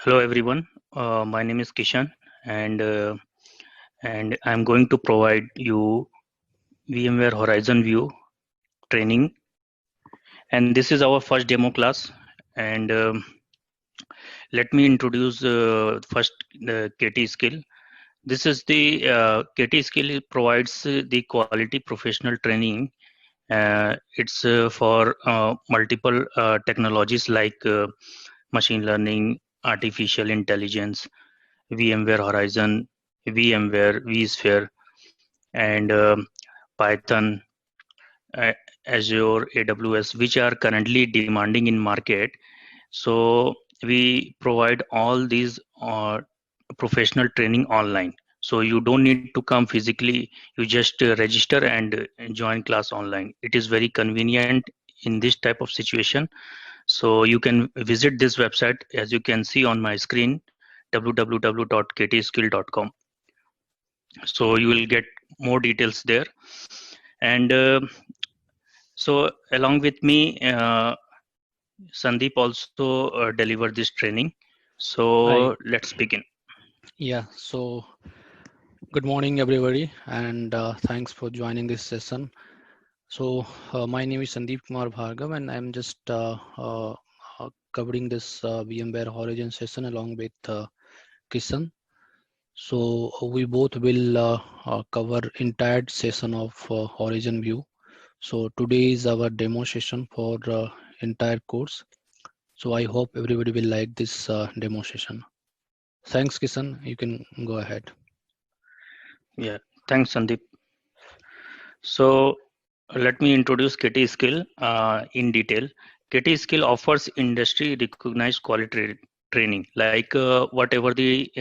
Hello everyone, my name is Kishan and I'm going to provide you VMware Horizon View training, and this is our first demo class. And let me introduce first the KT skill. This is the KT skill. It provides the quality professional training. It's for multiple technologies like machine learning, artificial intelligence, VMware Horizon, VMware, vSphere, and Python, uh, Azure, AWS, which are currently demanding in market. So we provide all these professional training online. So you don't need to come physically. You just register and join class online. It is very convenient in this type of situation. So you can visit this website as you can see on my screen, www.ktskill.com. So you will get more details there. And so along with me, Sandeep also delivered this training. So Hi. let's begin. Yeah, so good morning, everybody, and thanks for joining this session. So, my name is Sandeep Kumar Bhargav, and I'm just covering this VMware Horizon session along with Kishan. So, we both will cover entire session of Horizon View. So, today is our demo session for entire course. So, I hope everybody will like this demo session. Thanks, Kishan. You can go ahead. Yeah, thanks, Sandeep. So let me introduce KT Skill in detail. KT Skill offers industry recognized quality training, like whatever the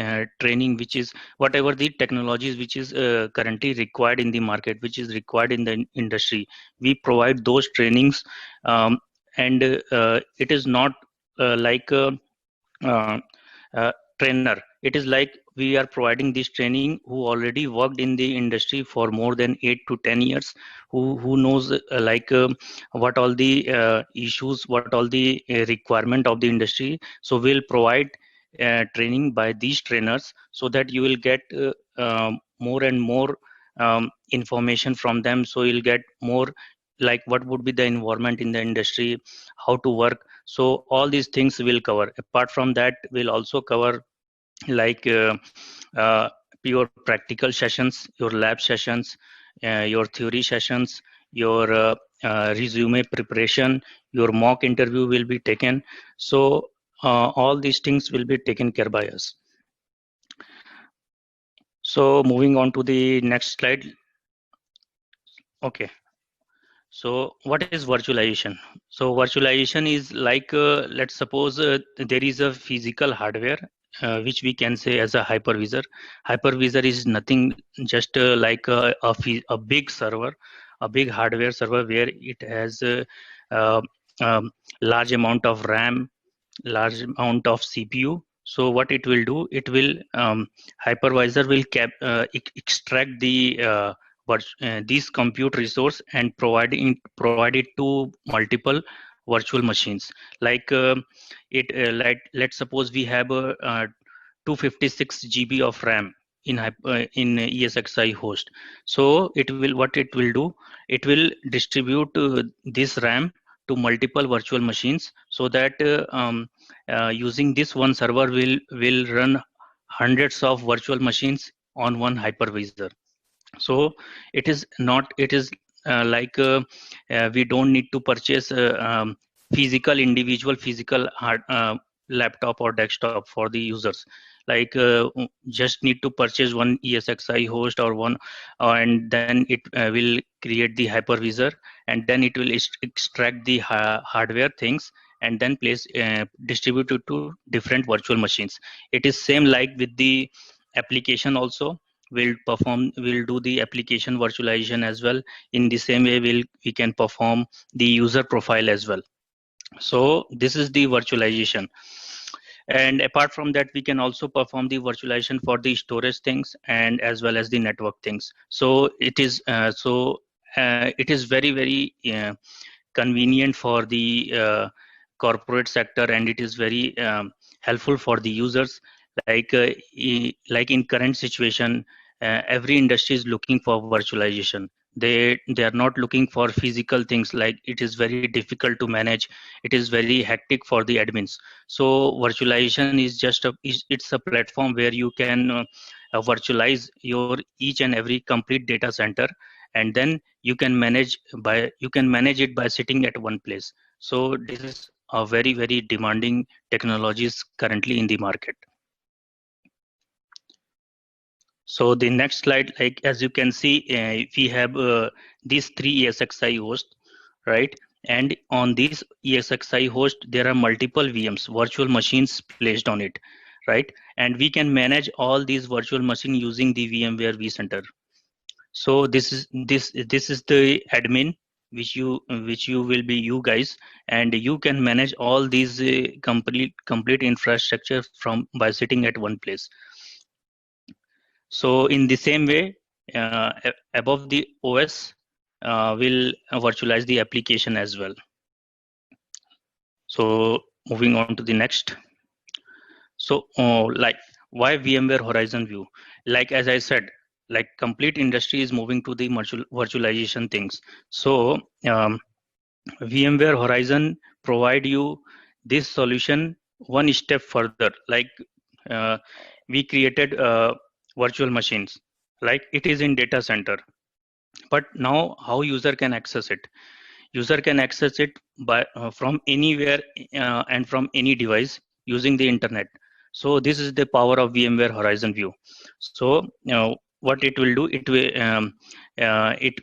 training which is whatever the technologies which is currently required in the market, which is required in the industry. We provide those trainings, and it is not like uh, uh, trainer. It is like we are providing this training who already worked in the industry for more than 8 to 10 years, who knows what all the issues, what all the requirement of the industry. So we'll provide training by these trainers so that you will get more and more information from them. So you'll get more like what would be the environment in the industry, how to work. So all these things will cover. Apart from that, we'll also cover like pure practical sessions, your lab sessions, your theory sessions, your resume preparation, your mock interview will be taken. So all these things will be taken care by us. So moving on to the next slide. Okay. So what is virtualization? So virtualization is like, let's suppose there is a physical hardware which we can say as a hypervisor. Hypervisor is nothing just like a big server, a big hardware server where it has uh, um, large amount of RAM, large amount of CPU. So what it will do, it will hypervisor will extract the these compute resource and provide it to multiple virtual machines. Like let's suppose we have a 256 GB of RAM in ESXi host. So it will what it will do, it will distribute this RAM to multiple virtual machines so that using this one server will run hundreds of virtual machines on one hypervisor. So it is not, it is we don't need to purchase physical individual physical hard laptop or desktop for the users. Like just need to purchase one ESXi host or one and then it will create the hypervisor, and then it will extract the hardware things and then place distribute it to different virtual machines. It is same like with the application also. We'll do the application virtualization as well. In the same way, we can perform the user profile as well. So this is the virtualization. And apart from that, we can also perform the virtualization for the storage things and as well as the network things. So it is very convenient for the corporate sector, and it is very helpful for the users. Like like in current situation, every industry is looking for virtualization. They are not looking for physical things, like it is very difficult to manage, it is very hectic for the admins. So virtualization is just it's a platform where you can virtualize your each and every complete data center, and then you can manage it by sitting at one place. So this is a very demanding technologies currently in the market. So the next slide, like as you can see, we have these three ESXi hosts, right? And on these ESXi host, there are multiple VMs, virtual machines placed on it, right? And we can manage all these virtual machines using the VMware vCenter. So this is the admin which you will be you guys, and you can manage all these complete infrastructure from by sitting at one place. So in the same way, above the OS will virtualize the application as well. So moving on to the next. So like why VMware Horizon View? Like as I said, like complete industry is moving to the virtualization things. So VMware Horizon provide you this solution one step further. Like uh, we created virtual machines, like it is in data center. But now how user can access it? User can access it by from anywhere and from any device using the internet. So this is the power of VMware Horizon View. So what it will do, it will it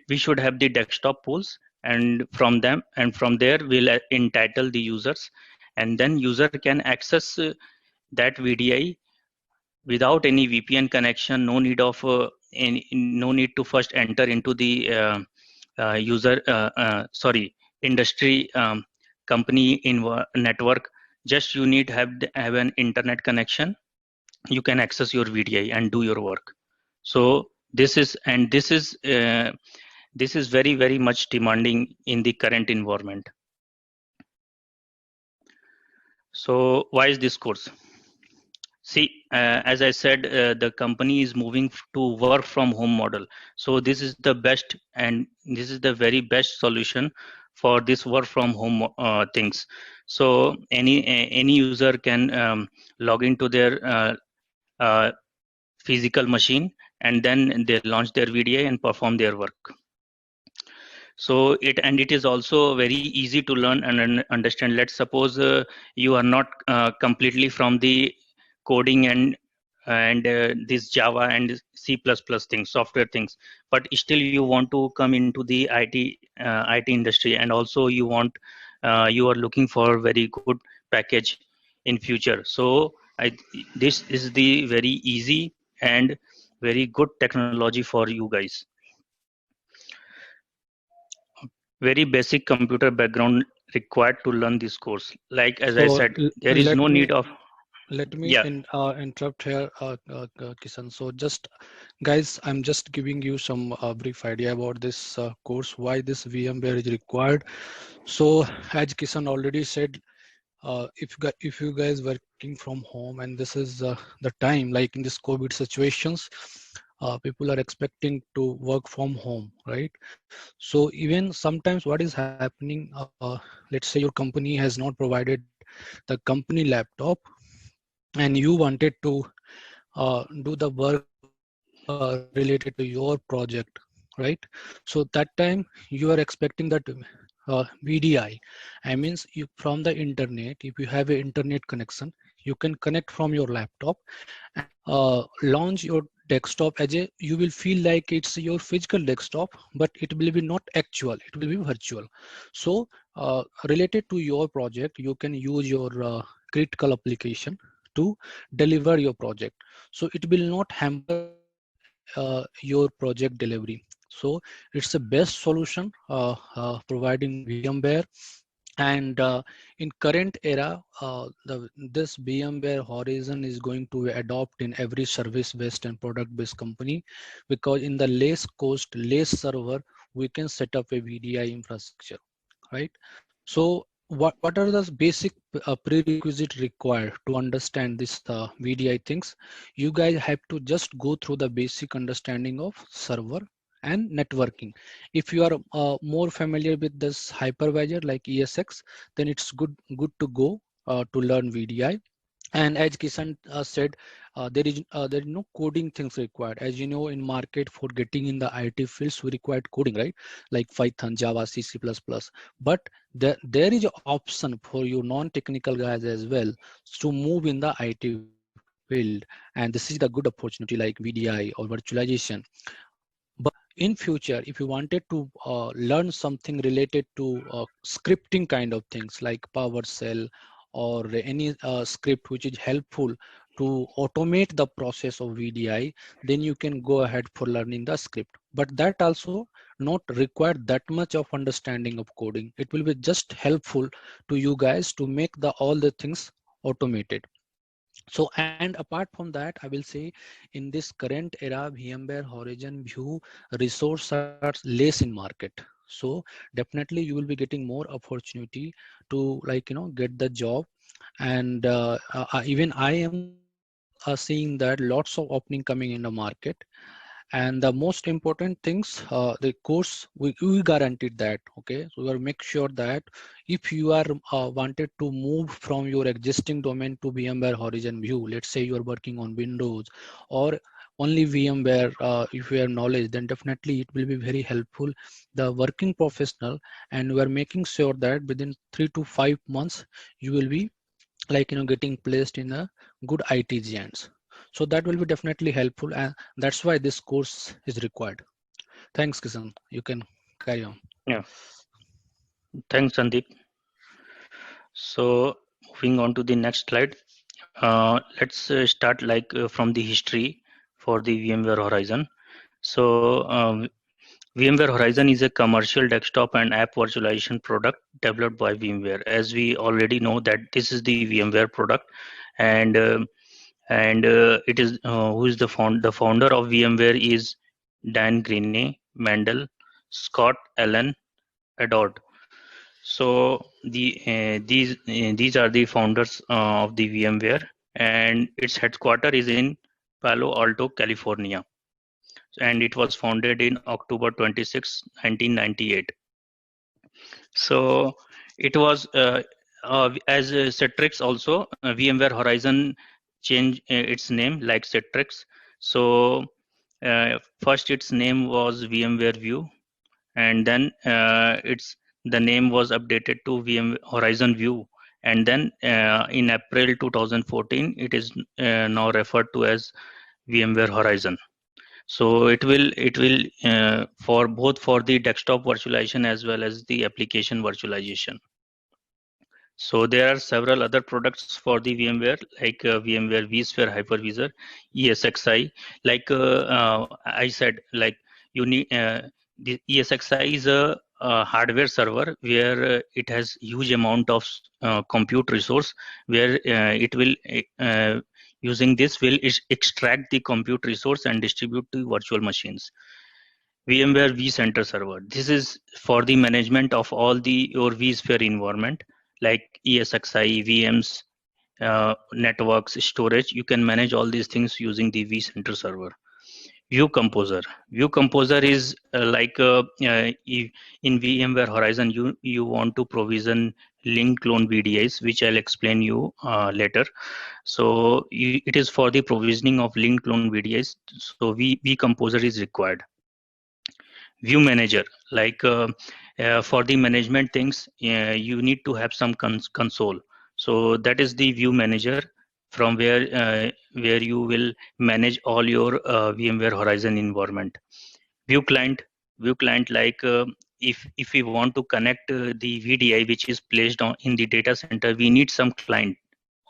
we should have the desktop pools, and from there we'll entitle the users, and then user can access that VDI without any VPN connection. No need of no need to first enter into the industry company in network. Just you need have an internet connection. You can access your VDI and do your work. So this is very much demanding in the current environment. So why is this course? See, as I said, the company is moving to work from home model. So this is the best, and this is the very best solution for this work from home things. So any user can log into their uh, physical machine, and then they launch their VDI and perform their work. So it is also very easy to learn and understand. Let's suppose you are not completely from the coding and this Java and C++ things, software things, but still you want to come into the IT industry, and also you are looking for very good package in future. So this is the very easy and very good technology for you guys. Very basic computer background required to learn this course. Like as I said, there is no need of. Let me Yeah. interrupt here, Kisan. So just guys, I'm just giving you some brief idea about this course, why this VMware is required. So as Kisan already said, if you guys working from home, and this is the time, like in this COVID situations, people are expecting to work from home, right? So even sometimes what is happening, let's say your company has not provided the company laptop, and you wanted to do the work related to your project, right? So that time you are expecting that VDI. I means you from the internet, if you have an internet connection, you can connect from your laptop and launch your desktop as a, you will feel like it's your physical desktop, but it will be not actual, it will be virtual. So related to your project, you can use your critical application to deliver your project. So it will not hamper your project delivery. So it's the best solution providing VMware. And in current era, this VMware Horizon is going to adopt in every service-based and product-based company, because in the less cost, less server, we can set up a VDI infrastructure, right? So what are the basic prerequisite required to understand this VDI things? You guys have to just go through the basic understanding of server and networking. If you are more familiar with this hypervisor like ESX, then it's good to go to learn VDI. And as Kisan said, there is no coding things required. As you know, in market for getting in the IT fields, we required coding, right? Like Python, Java, C, C++. But there is an option for you non-technical guys as well to move in the IT field. And this is the good opportunity like VDI or virtualization. But in future, if you wanted to learn something related to scripting kind of things like PowerShell or any script which is helpful to automate the process of VDI, then you can go ahead for learning the script. But that also not require that much of understanding of coding. It will be just helpful to you guys to make the all the things automated. So, and apart from that, I will say in this current era, VMware Horizon View resources are less in market. So definitely you will be getting more opportunity to get the job. And even I am seeing that lots of opening coming in the market. And the most important things, the course we guaranteed that. Okay, so we will make sure that if you are wanted to move from your existing domain to VMware Horizon View, let's say you are working on Windows or only VMware, if you have knowledge, then definitely it will be very helpful the working professional. And we are making sure that within 3 to 5 months you will be getting placed in a good IT giants. So that will be definitely helpful, and that's why this course is required. Thanks, Kisan. You can carry on. Yeah, thanks, Sandeep. So moving on to the next slide. Let's start from the history for the VMware Horizon. So VMware Horizon is a commercial desktop and app virtualization product developed by VMware. As we already know that this is the VMware product, and it is who is the founder of VMware is Dan Greeney, Mendel, Scott Allen, Adord. So these are the founders of the VMware, and its headquarter is in Palo Alto, California, and it was founded in October 26, 1998. So it was as Citrix also, VMware Horizon changed its name like Citrix. So first its name was VMware View, and then the name was updated to VM Horizon View, and then in April 2014 it is now referred to as VMware Horizon. So it will for both for the desktop virtualization as well as the application virtualization. So there are several other products for the VMware like VMware vSphere Hypervisor, ESXi. Like I said, like you need the ESXi is a hardware server where it has huge amount of compute resource, where it will using this will extract the compute resource and distribute to virtual machines. VMware vCenter Server. This is for the management of all the your vSphere environment like ESXi, VMs, networks, storage. You can manage all these things using the vCenter Server. View Composer. View Composer is in VMware Horizon, you want to provision linked clone VDIs, which I'll explain you later. So it is for the provisioning of linked clone VDIs. So V Composer is required. View Manager, for the management things, you need to have some console. So that is the View Manager, from where you will manage all your VMware Horizon environment. View Client. If we want to connect the VDI which is placed on in the data center, we need some client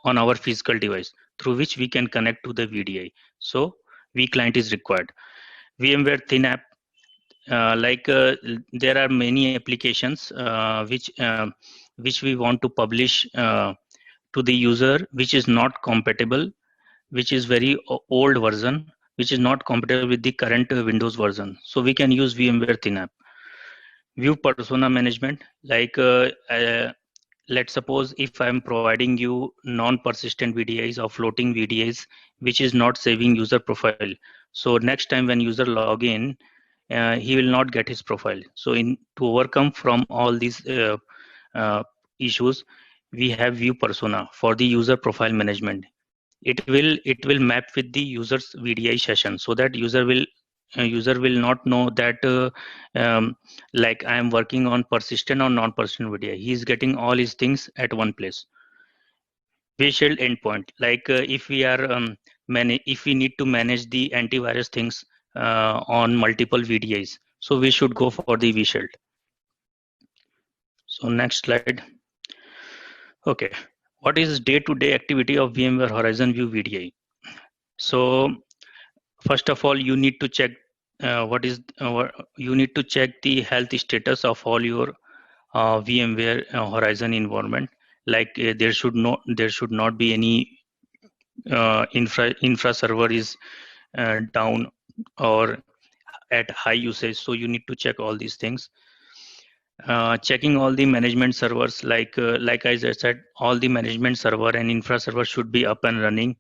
on our physical device through which we can connect to the VDI. So vClient is required. VMware Thin App. There are many applications which we want to publish to the user, which is not compatible, which is very old version, which is not compatible with the current Windows version. So we can use VMware Thin App. View Persona Management, let's suppose if I'm providing you non-persistent VDIs or floating VDIs, which is not saving user profile. So next time when user log in, he will not get his profile. So in to overcome from all these uh, issues, we have view persona for the user profile management. It will map with the user's VDI session, so that user will not know that like I am working on persistent or non-persistent VDI. He is getting all his things at one place. Visual endpoint, like if we are if we need to manage the antivirus things on multiple VDIs, so we should go for the vShield. So next slide. Okay, what is day-to-day activity of VMware Horizon View VDI? So first of all, you need to check you need to check the health status of all your VMware Horizon environment. Like there should not be any infra server is down or at high usage. So you need to check all these things. Checking all the management servers, like I said, all the management server and infra server should be up and running.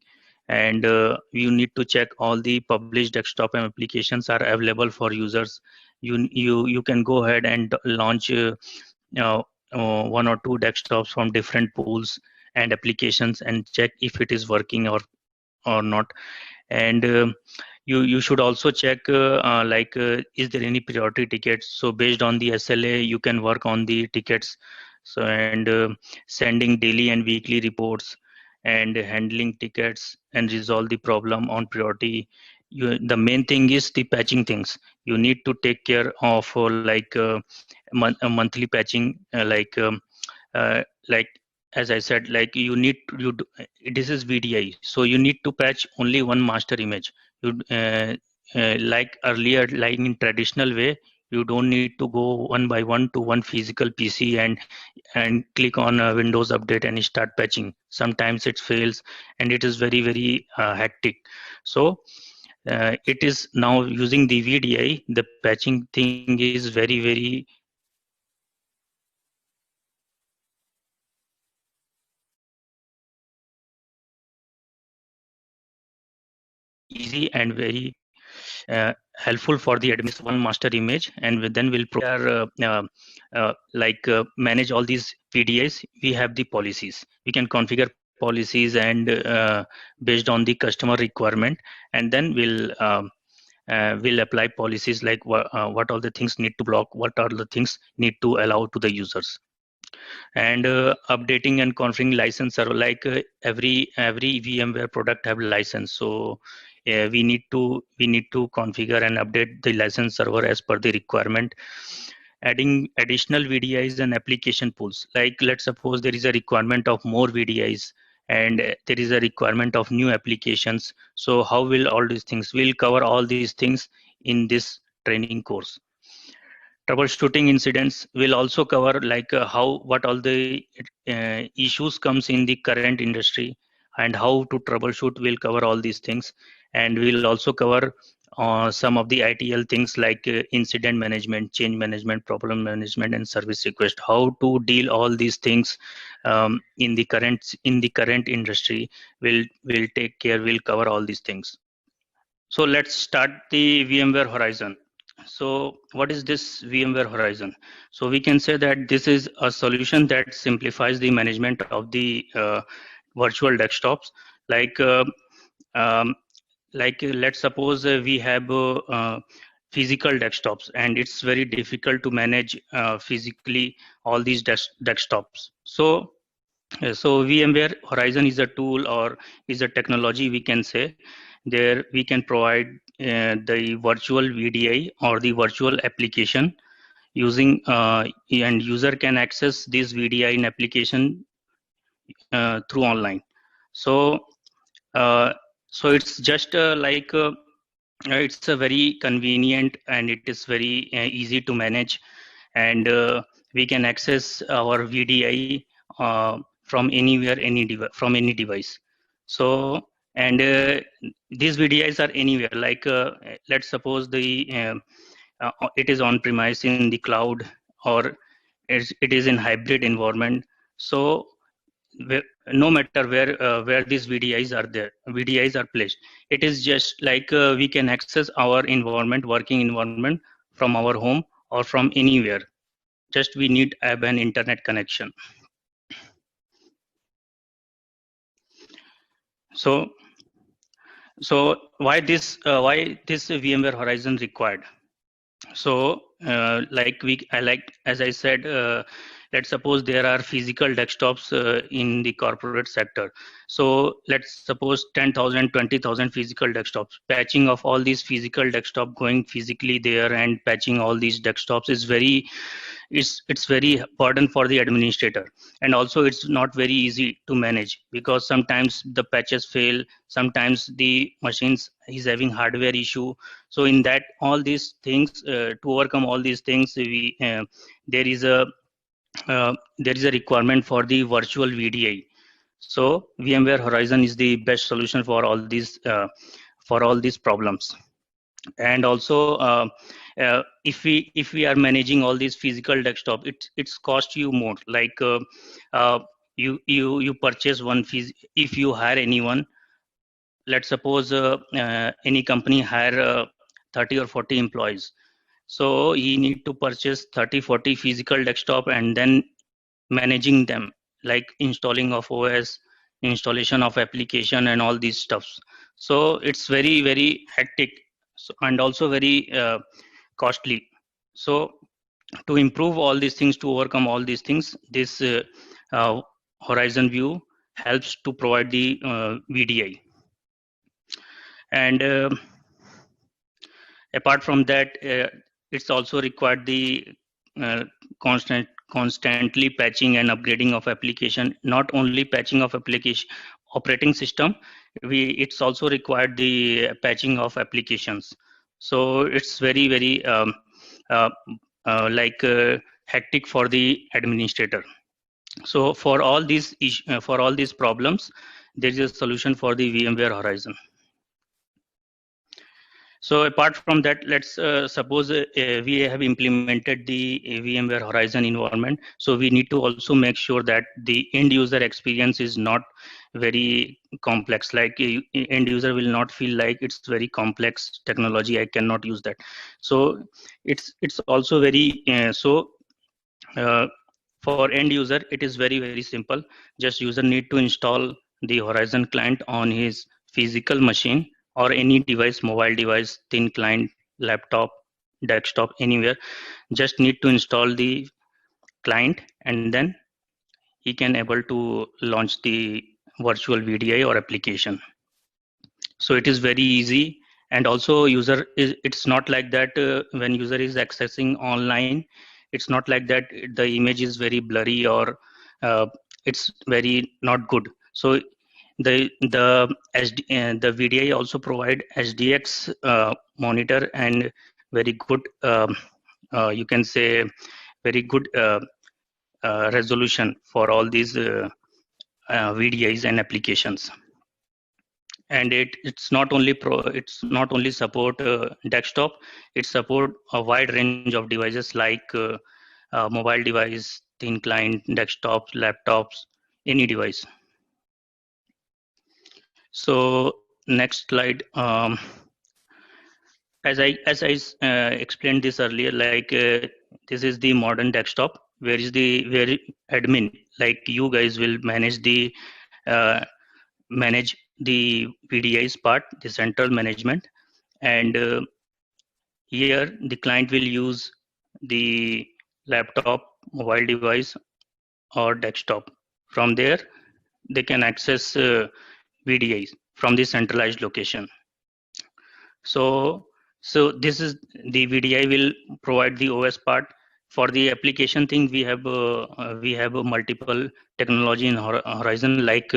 And you need to check all the published desktop applications are available for users. You can go ahead and launch one or two desktops from different pools and applications and check if it is working or not. And you should also check is there any priority tickets. So based on the SLA, you can work on the tickets. So and sending daily and weekly reports and handling tickets and resolve the problem on priority. The main thing is the patching things. You need to take care of monthly patching, like as I said, like you need to, this is VDI, so you need to patch only one master image. You like earlier, like in traditional way, you don't need to go one by one to one physical PC and click on a Windows update and start patching. Sometimes it fails and it is very hectic. So it is now using the VDI, the patching thing is very easy and very helpful for the admin. One master image, and then we'll manage all these VDIs. We have the policies. We can configure policies and based on the customer requirement, and then we'll apply policies like what all the things need to block, what are the things need to allow to the users. And updating and configuring license server, like every VMware product have license. So we need to configure and update the license server as per the requirement. Adding additional VDIs and application pools, like let's suppose there is a requirement of more VDIs and there is a requirement of new applications. So how will all these things, we'll cover all these things in this training course. Troubleshooting incidents will also cover, like what all the issues comes in the current industry and how to troubleshoot. Will cover all these things. And we'll also cover some of the ITL things, like incident management, change management, problem management, and service request. How to deal all these things in the current industry. Will take care. Will cover all these things. So let's start the VMware Horizon. So what is this VMware Horizon? So we can say that this is a solution that simplifies the management of the virtual desktops. Like let's suppose we have physical desktops, and it's very difficult to manage physically all these desktops. So VMware Horizon is a tool, or is a technology, we can say. There we can provide the virtual VDI or the virtual application using and user can access this VDI in application through online. So it's just it's a very convenient, and it is very easy to manage, and we can access our VDI from anywhere, from any device. So and these VDIs are anywhere, like let's suppose it is on premise, in the cloud, or it is in hybrid environment. So no matter where these VDIs are there, VDIs are placed, it is just like we can access our environment, working environment, from our home or from anywhere. Just we need have an internet connection. So why this VMware Horizon required? So as I said, let's suppose there are physical desktops in the corporate sector. So let's suppose 10,000, 20,000 physical desktops. Patching of all these physical desktop, going physically there and patching all these desktops is it's very burden for the administrator, and also it's not very easy to manage, because sometimes the patches fail, sometimes the machines is having hardware issue. So in that, all these things, to overcome all these things, there is a requirement for the virtual VDI. So VMware Horizon is the best solution for all these problems. And also, if we are managing all these physical desktop, it's cost you more. Like you purchase one if you hire anyone, let's suppose any company hire 30 or 40 employees, so he need to purchase 30-40 physical desktop and then managing them, like installing of OS, installation of application and all these stuffs. So it's very very hectic, and also very costly. So to improve all these things, to overcome all these things, this Horizon View helps to provide the VDI. And apart from that, it's also required the uh, constantly patching and upgrading of application. Not only patching of application operating system, it's also required the patching of applications. So it's very very uh, like hectic for the administrator. So for all these problems, there is a solution for the VMware Horizon. So apart from that, let's suppose we have implemented the VMware Horizon environment. So we need to also make sure that the end user experience is not very complex. Like end user will not feel like it's very complex technology, I cannot use that. So it's also very uh, for end user, it is very very simple. Just user need to install the Horizon client on his physical machine or any device, mobile device, thin client, laptop, desktop, anywhere. Just need to install the client, and then he can able to launch the virtual VDI or application. So it is very easy. And also user is, it's not like that when user is accessing online, it's not like that the image is very blurry or uh, it's very not good. So the VDI also provide SDX monitor and very good you can say very good resolution for all these VDIs and applications. And it's not only support desktop, it support a wide range of devices like mobile device, thin client, desktops, laptops, any device. So next slide. As I explained this earlier, like this is the modern desktop, where admin like you guys will manage uh, the VDI's part, the central management. And here the client will use the laptop, mobile device or desktop. From there, they can access VDIs from the centralized location. So this is the VDI will provide the OS part. For the application thing, we have a multiple technology in Horizon. Like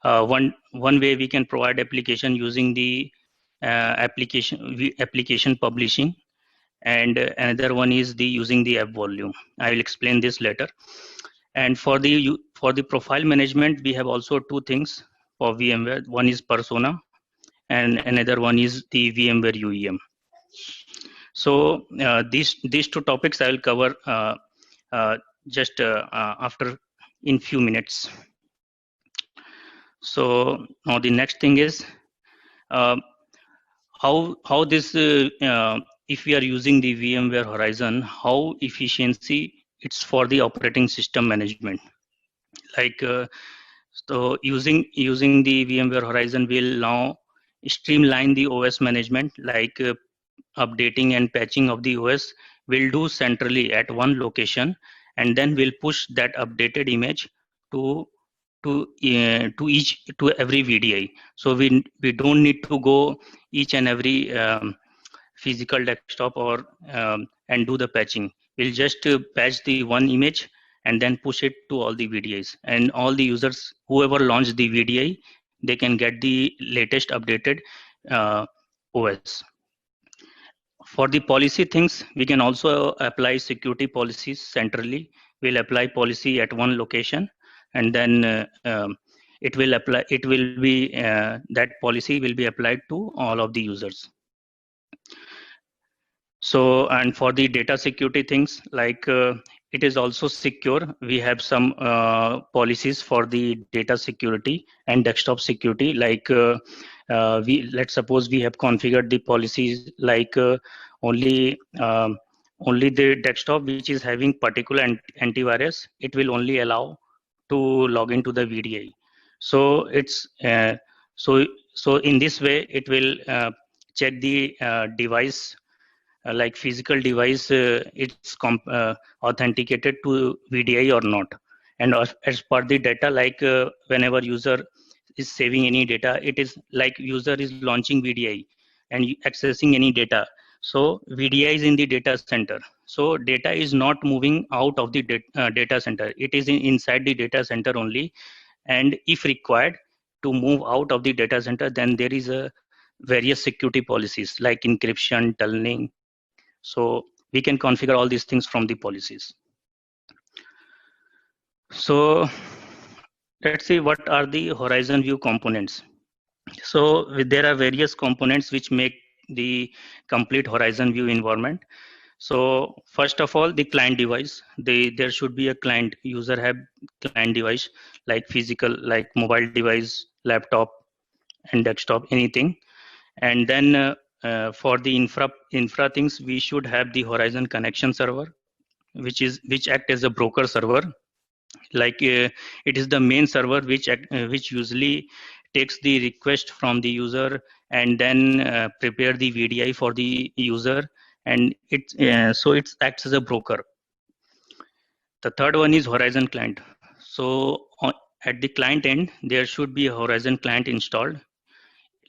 one way we can provide application using the application publishing, and another one is the using the app volume. I will explain this later. And for the profile management, we have also two things for VMware. One is Persona, and another one is the VMware UEM. So these two topics I will cover just after in few minutes. So now the next thing is how this if we are using the VMware Horizon, how efficiency it's for the operating system management. Like so using the VMware Horizon will now streamline the OS management, like updating and patching of the OS will do centrally at one location, and then we'll push that updated image to to every VDI. So we don't need to go each and every physical desktop or and do the patching. We'll just patch the one image and then push it to all the VDIs, and all the users, whoever launched the VDI, they can get the latest updated OS. For the policy things, we can also apply security policies centrally. We'll apply policy at one location, and then it will apply. It will be that policy will be applied to all of the users. So, and for the data security things, like it is also secure. We have some policies for the data security and desktop security. Like let's suppose we have configured the policies like only only the desktop which is having particular antivirus, it will only allow to log into the VDI. So it's so in this way it will check the device, like physical device, it's authenticated to VDI or not. And as per the data, like whenever user is saving any data, it is like user is launching VDI and accessing any data. So VDI is in the data center. So data is not moving out of the data center. It is inside the data center only. And if required to move out of the data center, then there is a various security policies like encryption, tunneling. So we can configure all these things from the policies. So let's see what are the Horizon View components. So there are various components which make the complete Horizon View environment. So first of all, the client device. There should be a client. User have client device like physical, like mobile device, laptop, and desktop, anything. And then for the infra things, we should have the Horizon connection server, which act as a broker server. Like it is the main server which usually takes the request from the user and then prepare the VDI for the user, and so it acts as a broker. The third one is Horizon client. So at the client end, there should be a Horizon client installed.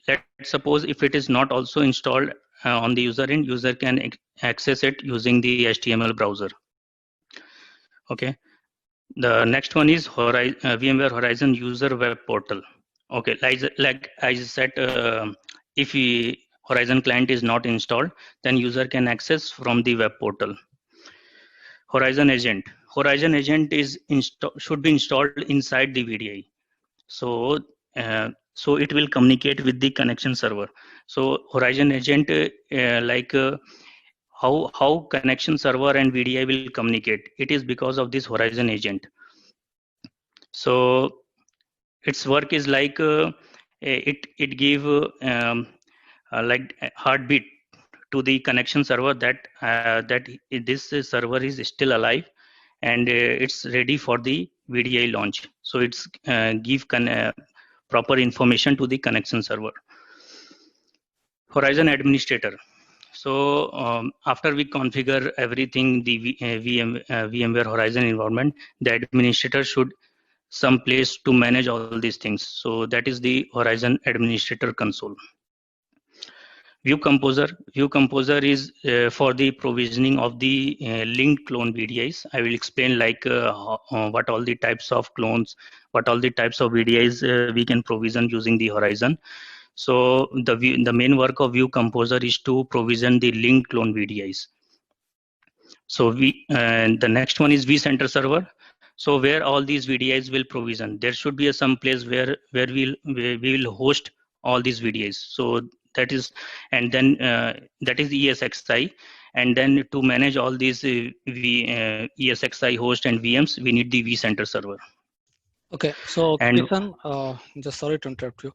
Let's suppose if it is not also installed on the user end, user can access it using the HTML browser. Okay. The next one is VMware Horizon User Web Portal. Okay, like I said, if Horizon client is not installed, then user can access from the web portal. Horizon Agent. Horizon Agent is should be installed inside the VDI. So so it will communicate with the connection server. So Horizon Agent, how connection server and VDI will communicate. It is because of this Horizon Agent. So its work is like it give like heartbeat to the connection server that this server is still alive and it's ready for the VDI launch. So it's give proper information to the connection server. Horizon administrator. So after we configure everything, the VMware Horizon environment, the administrator should some place to manage all these things. So that is the Horizon administrator console. View Composer. View Composer is for the provisioning of the linked clone VDIs. I will explain like what all the types of clones, what all the types of VDIs we can provision using the Horizon. So the main work of View Composer is to provision the linked clone VDIs. So the next one is vCenter server. So where all these VDIs will provision, there should be some place where we will host all these VDIs. So that is, and then that is ESXi, and then to manage all these ESXi host and VMs, we need the vCenter server. Okay, so And Kishan, just sorry to interrupt you.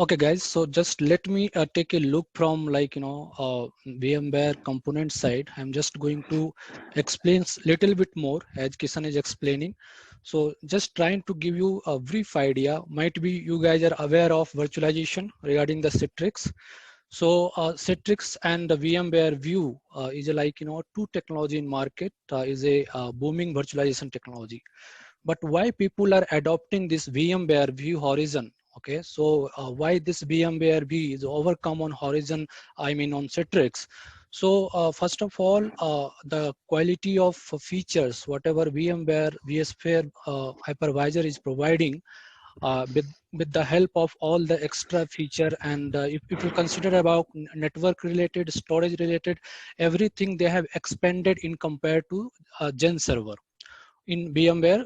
Okay, guys, so just let me take a look from VMware component side. I'm just going to explain little bit more as Kishan is explaining. So just trying to give you a brief idea. Might be you guys are aware of virtualization regarding the Citrix. So Citrix and the VMware View is two technology in market, is a booming virtualization technology. But why people are adopting this VMware View Horizon? Okay, so why this VMware View is overcome on Horizon, I mean on Citrix. So first of all, the quality of features, whatever VMware vSphere hypervisor is providing, with the help of all the extra feature, and if you consider about network related, storage related, everything they have expanded in compared to Gen server in VMware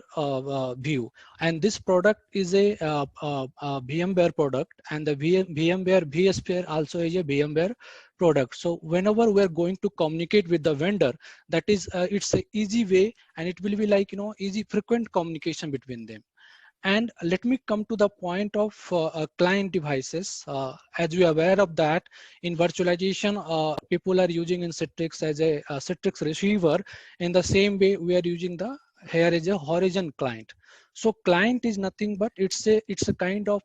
View. And this product is a VMware product, and the VMware vSphere also is a VMware product. So whenever we're going to communicate with the vendor, that is it's a easy way, and it will be easy frequent communication between them. And let me come to the point of client devices. As we are aware of that, in virtualization, people are using in Citrix as a Citrix receiver. In the same way, we are using the here is a Horizon client. So client is nothing but it's a kind of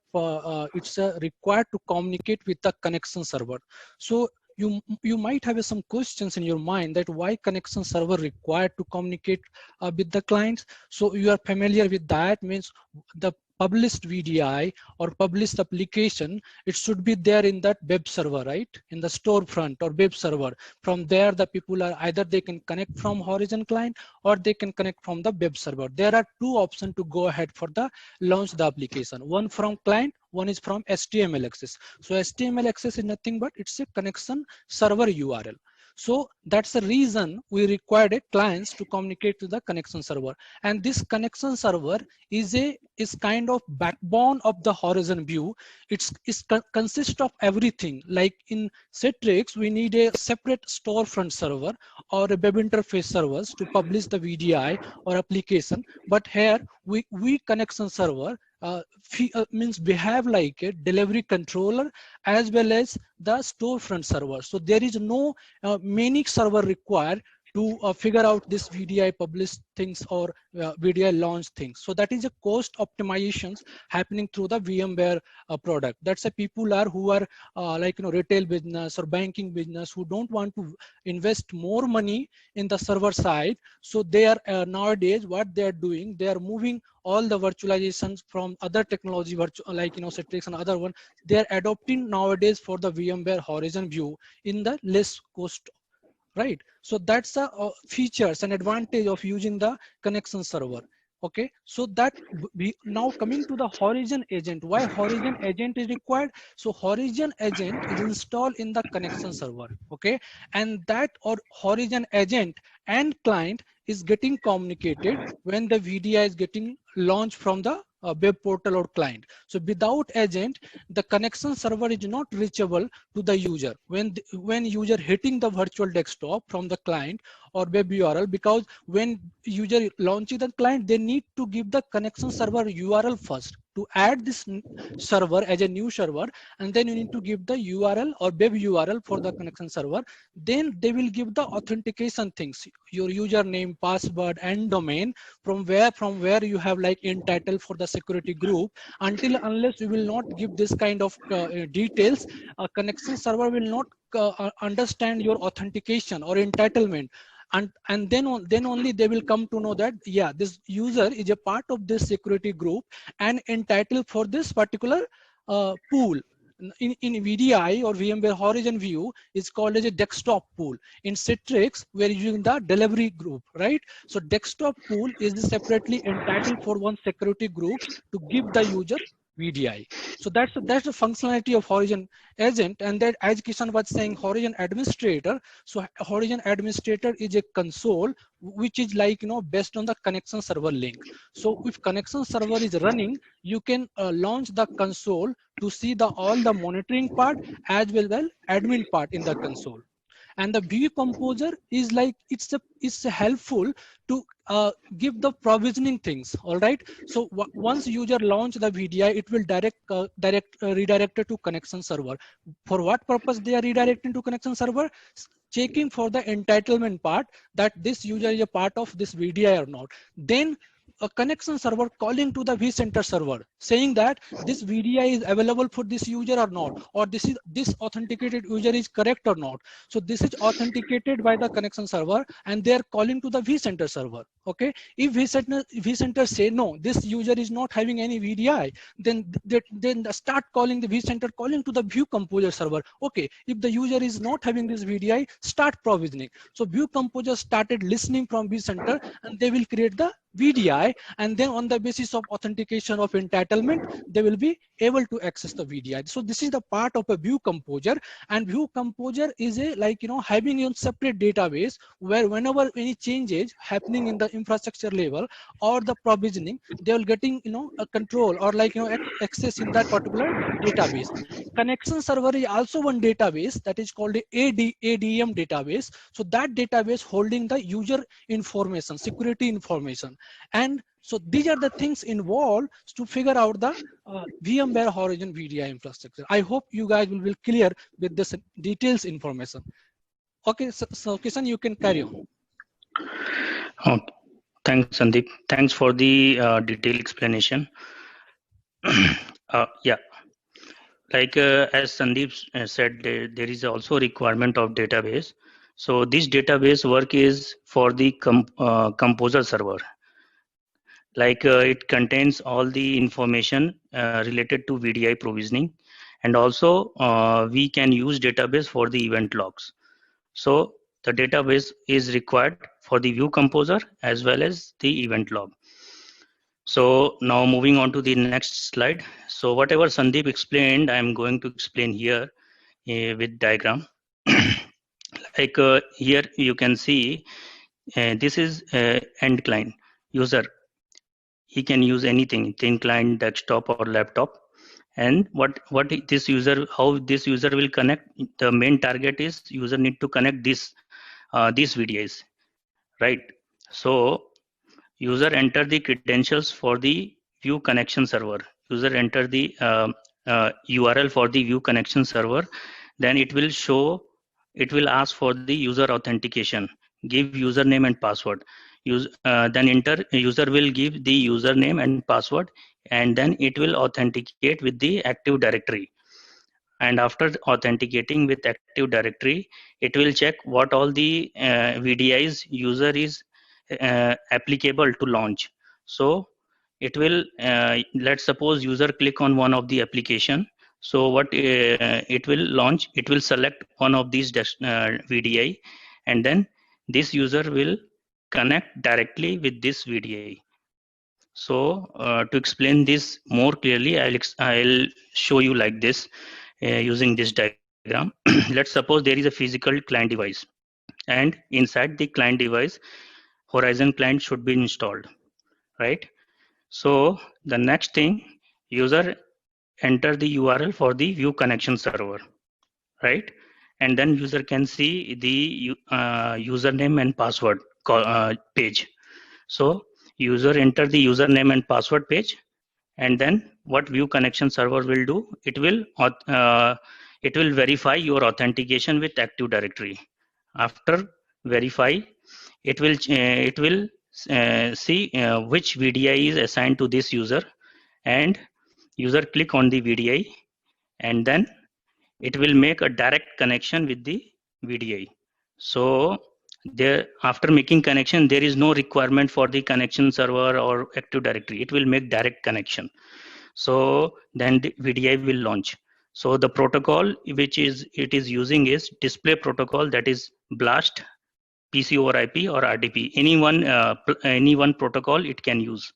it's a required to communicate with the connection server. So you might have some questions in your mind that why connection server required to communicate with the clients. So you are familiar with that, means the published VDI or published application, it should be there in that web server, right? In the storefront or web server. From there, the people are either they can connect from Horizon client or they can connect from the web server. There are two options to go ahead for the launch the application. One from client, one is from HTML access. So HTML access is nothing but it's a connection server URL. So that's the reason we required a clients to communicate to the connection server. And this connection server is kind of backbone of the Horizon View. It's consists of everything. Like in Citrix, we need a separate storefront server or a web interface servers to publish the VDI or application. But here we connection server means we have like a delivery controller as well as the storefront server. So there is no many server required to figure out this VDI publish things or VDI launch things. So that is a cost optimizations happening through the VMware product. That's a people are who are retail business or banking business who don't want to invest more money in the server side. So they are nowadays what they are doing, they are moving all the virtualizations from other technology Citrix and other one. They are adopting nowadays for the VMware Horizon View in the less cost, right? So that's the features and advantage of using the connection server. Okay, so that we now coming to the Horizon agent. Why Horizon agent is required? So Horizon agent is installed in the connection server. Okay, and that or Horizon agent and client is getting communicated when the VDI is getting launched from the web portal or client. So without agent, the connection server is not reachable to the user when user hitting the virtual desktop from the client or web URL, because when user launches the client, they need to give the connection server URL first to add this server as a new server, and then you need to give the URL or web URL for the connection server. Then they will give the authentication things, your username, password, and domain, from where you have like entitled for the security group. Until unless you will not give this kind of details, a connection server will not understand your authentication or entitlement. And then only they will come to know that yeah, this user is a part of this security group and entitled for this particular pool. In VDI or VMware Horizon View is called as a desktop pool. In Citrix, we're using the delivery group, right? So desktop pool is separately entitled for one security group to give the user VDI. So that's the functionality of Horizon agent. And that, as Kishan was saying, Horizon administrator. So Horizon administrator is a console which is based on the connection server link. So if connection server is running, you can launch the console to see the all the monitoring part as well as admin part in the console. And the View Composer is like it's helpful to give the provisioning things. All right. So once user launch the VDI, it will redirect it to connection server. For what purpose they are redirecting to connection server? Checking for the entitlement part, that this user is a part of this VDI or not. Then a connection server calling to the vCenter server saying that this VDI is available for this user or not, or this authenticated user is correct or not. So this is authenticated by the connection server and they are calling to the vCenter server. Okay, if vCenter say no, this user is not having any VDI, then start calling the vCenter, calling to the View Composer server. Okay, if the user is not having this VDI, start provisioning. So View Composer started listening from vCenter and they will create the VDI, and then on the basis of authentication of entitlement, they will be able to access the VDI. So this is the part of a View Composer, and View Composer is a having a separate database where whenever any changes happening in the infrastructure level or the provisioning, they will getting a control or access in that particular database. Connection server is also one database that is called the ADM database. So that database holding the user information, security information. And so these are the things involved to figure out the VMware Horizon VDI infrastructure. I hope you guys will be clear with this details information. Okay, so Kishan, you can carry on. Okay. Thanks, Sandeep. Thanks for the detailed explanation. Yeah, like as Sandeep said, there is also requirement of database. So this database work is for the composer server. Like it contains all the information related to VDI provisioning, and also we can use database for the event logs. So the database is required for the View Composer as well as the event log. So now moving on to the next slide. So whatever Sandeep explained, I am going to explain here with diagram. Like here you can see this is end client user. He can use anything, thin client, desktop or laptop. And what this user, how this user will connect, the main target is user need to connect these VDIs, right? So user enter the credentials for the View connection server. User enter the URL for the View connection server. Then it will ask for the user authentication. Give username and password. Then user will give the username and password, and then it will authenticate with the Active Directory. And after authenticating with Active Directory, it will check what all the VDIs user is applicable to launch. So it will, let's suppose user click on one of the application. So what it will launch, it will select one of these VDI, and then this user will connect directly with this VDI. So to explain this more clearly, I'll show you like this using this diagram. Let's suppose there is a physical client device, and inside the client device, Horizon client should be installed, right? So the next thing, user enter the URL for the View connection server, right? And then user can see the username and password page. So user enter the username and password page, and then what View connection server will do, it will verify your authentication with Active Directory. After verify, it will see which VDI is assigned to this user, and user click on the VDI, and then it will make a direct connection with the VDI. So there, after making connection, there is no requirement for the connection server or Active Directory. It will make direct connection. So then the VDI will launch. So the protocol which it is using is display protocol, that is BLAST, PC over IP or RDP. Any one protocol it can use.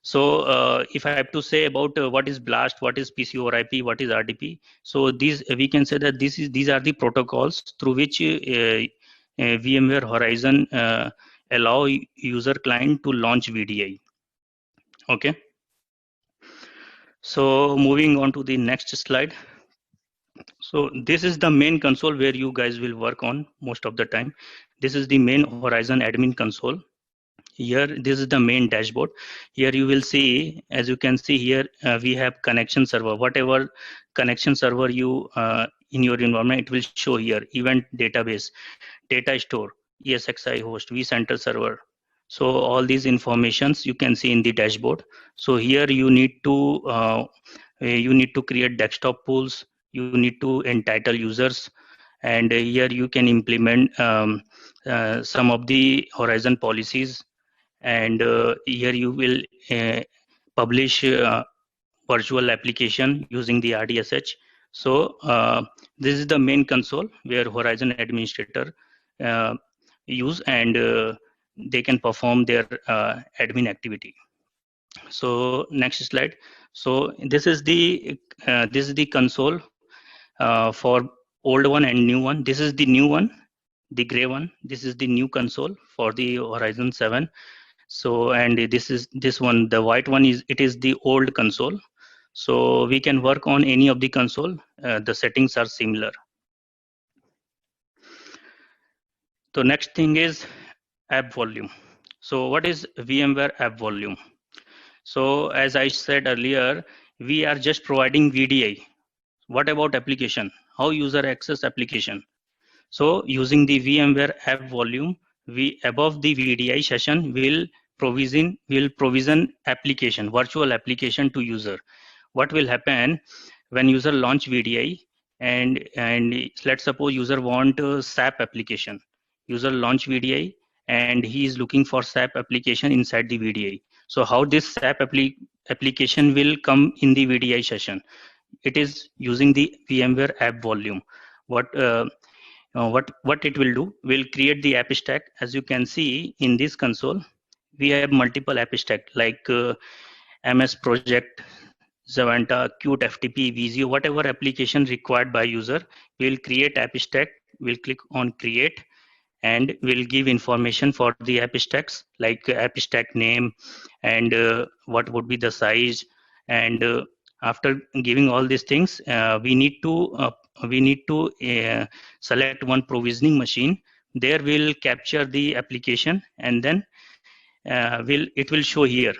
So if I have to say about what is BLAST, what is PC over IP, what is RDP, so these we can say that these are the protocols through which VMware Horizon allow user client to launch VDI. Okay. So moving on to the next slide. So this is the main console where you guys will work on most of the time. This is the main Horizon admin console. Here, this is the main dashboard. Here you will see, as you can see here, we have connection server. Whatever connection server you in your environment, it will show here. Event database, data store, ESXi host, vCenter server. So all these informations you can see in the dashboard. So here you need to create desktop pools. You need to entitle users, and here you can implement some of the Horizon policies, and here you will publish virtual application using the RDSH. So this is the main console where Horizon administrator uh, use, and they can perform their admin activity. So next slide. So this is the console for old one and new one. This is the new one, the gray one. This is the new console for the Horizon 7. So, and this one, the white one, is the old console. So we can work on any of the console. The settings are similar. So next thing is app volume. So what is VMware app volume? So as I said earlier, we are just providing VDI. What about application? How user access application? So using the VMware app volume, we above the VDI session will provision application, virtual application to user. What will happen when user launch VDI, and let's suppose user want SAP application. User launch VDI and he is looking for SAP application inside the VDI. So how this SAP application will come in the VDI session? It is using the VMware app volume. What it will do, will create the app stack. As you can see in this console, we have multiple app stack like MS Project, Zavanta, Qt FTP, Visio, whatever application required by user. We'll create app stack. We'll click on create, and we'll give information for the app stacks like app stack name, and what would be the size, and after giving all these things, we need to select one provisioning machine. There we'll capture the application, and then it will show here.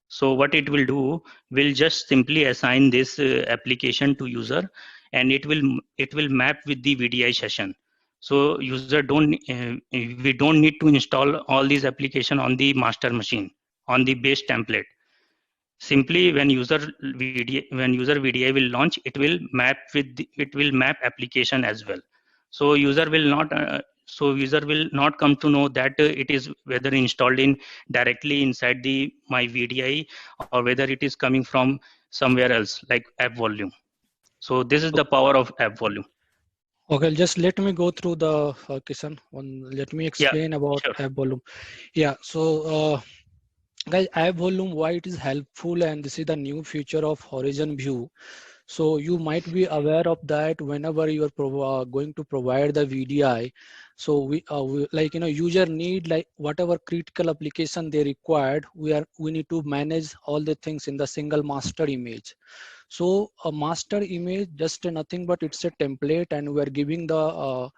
So what it will do, will just simply assign this application to user, and it will map with the VDI session. So user we don't need to install all these application on the master machine on the base template. Simply when user VDI will launch, it will map application as well. So user will not come to know that it is whether installed in directly inside the my VDI, or whether it is coming from somewhere else like app volume. So this is the power of app volume. Okay, just let me go through the Kisan. Let me explain about sure. app volume. Yeah, so guys, app volume, why it is helpful, and this is the new feature of Horizon View. So you might be aware of that whenever you are going to provide the VDI. So we like, you know, user need like whatever critical application they required, we need to manage all the things in the single master image. So a master image just nothing but it's a template, and we are giving the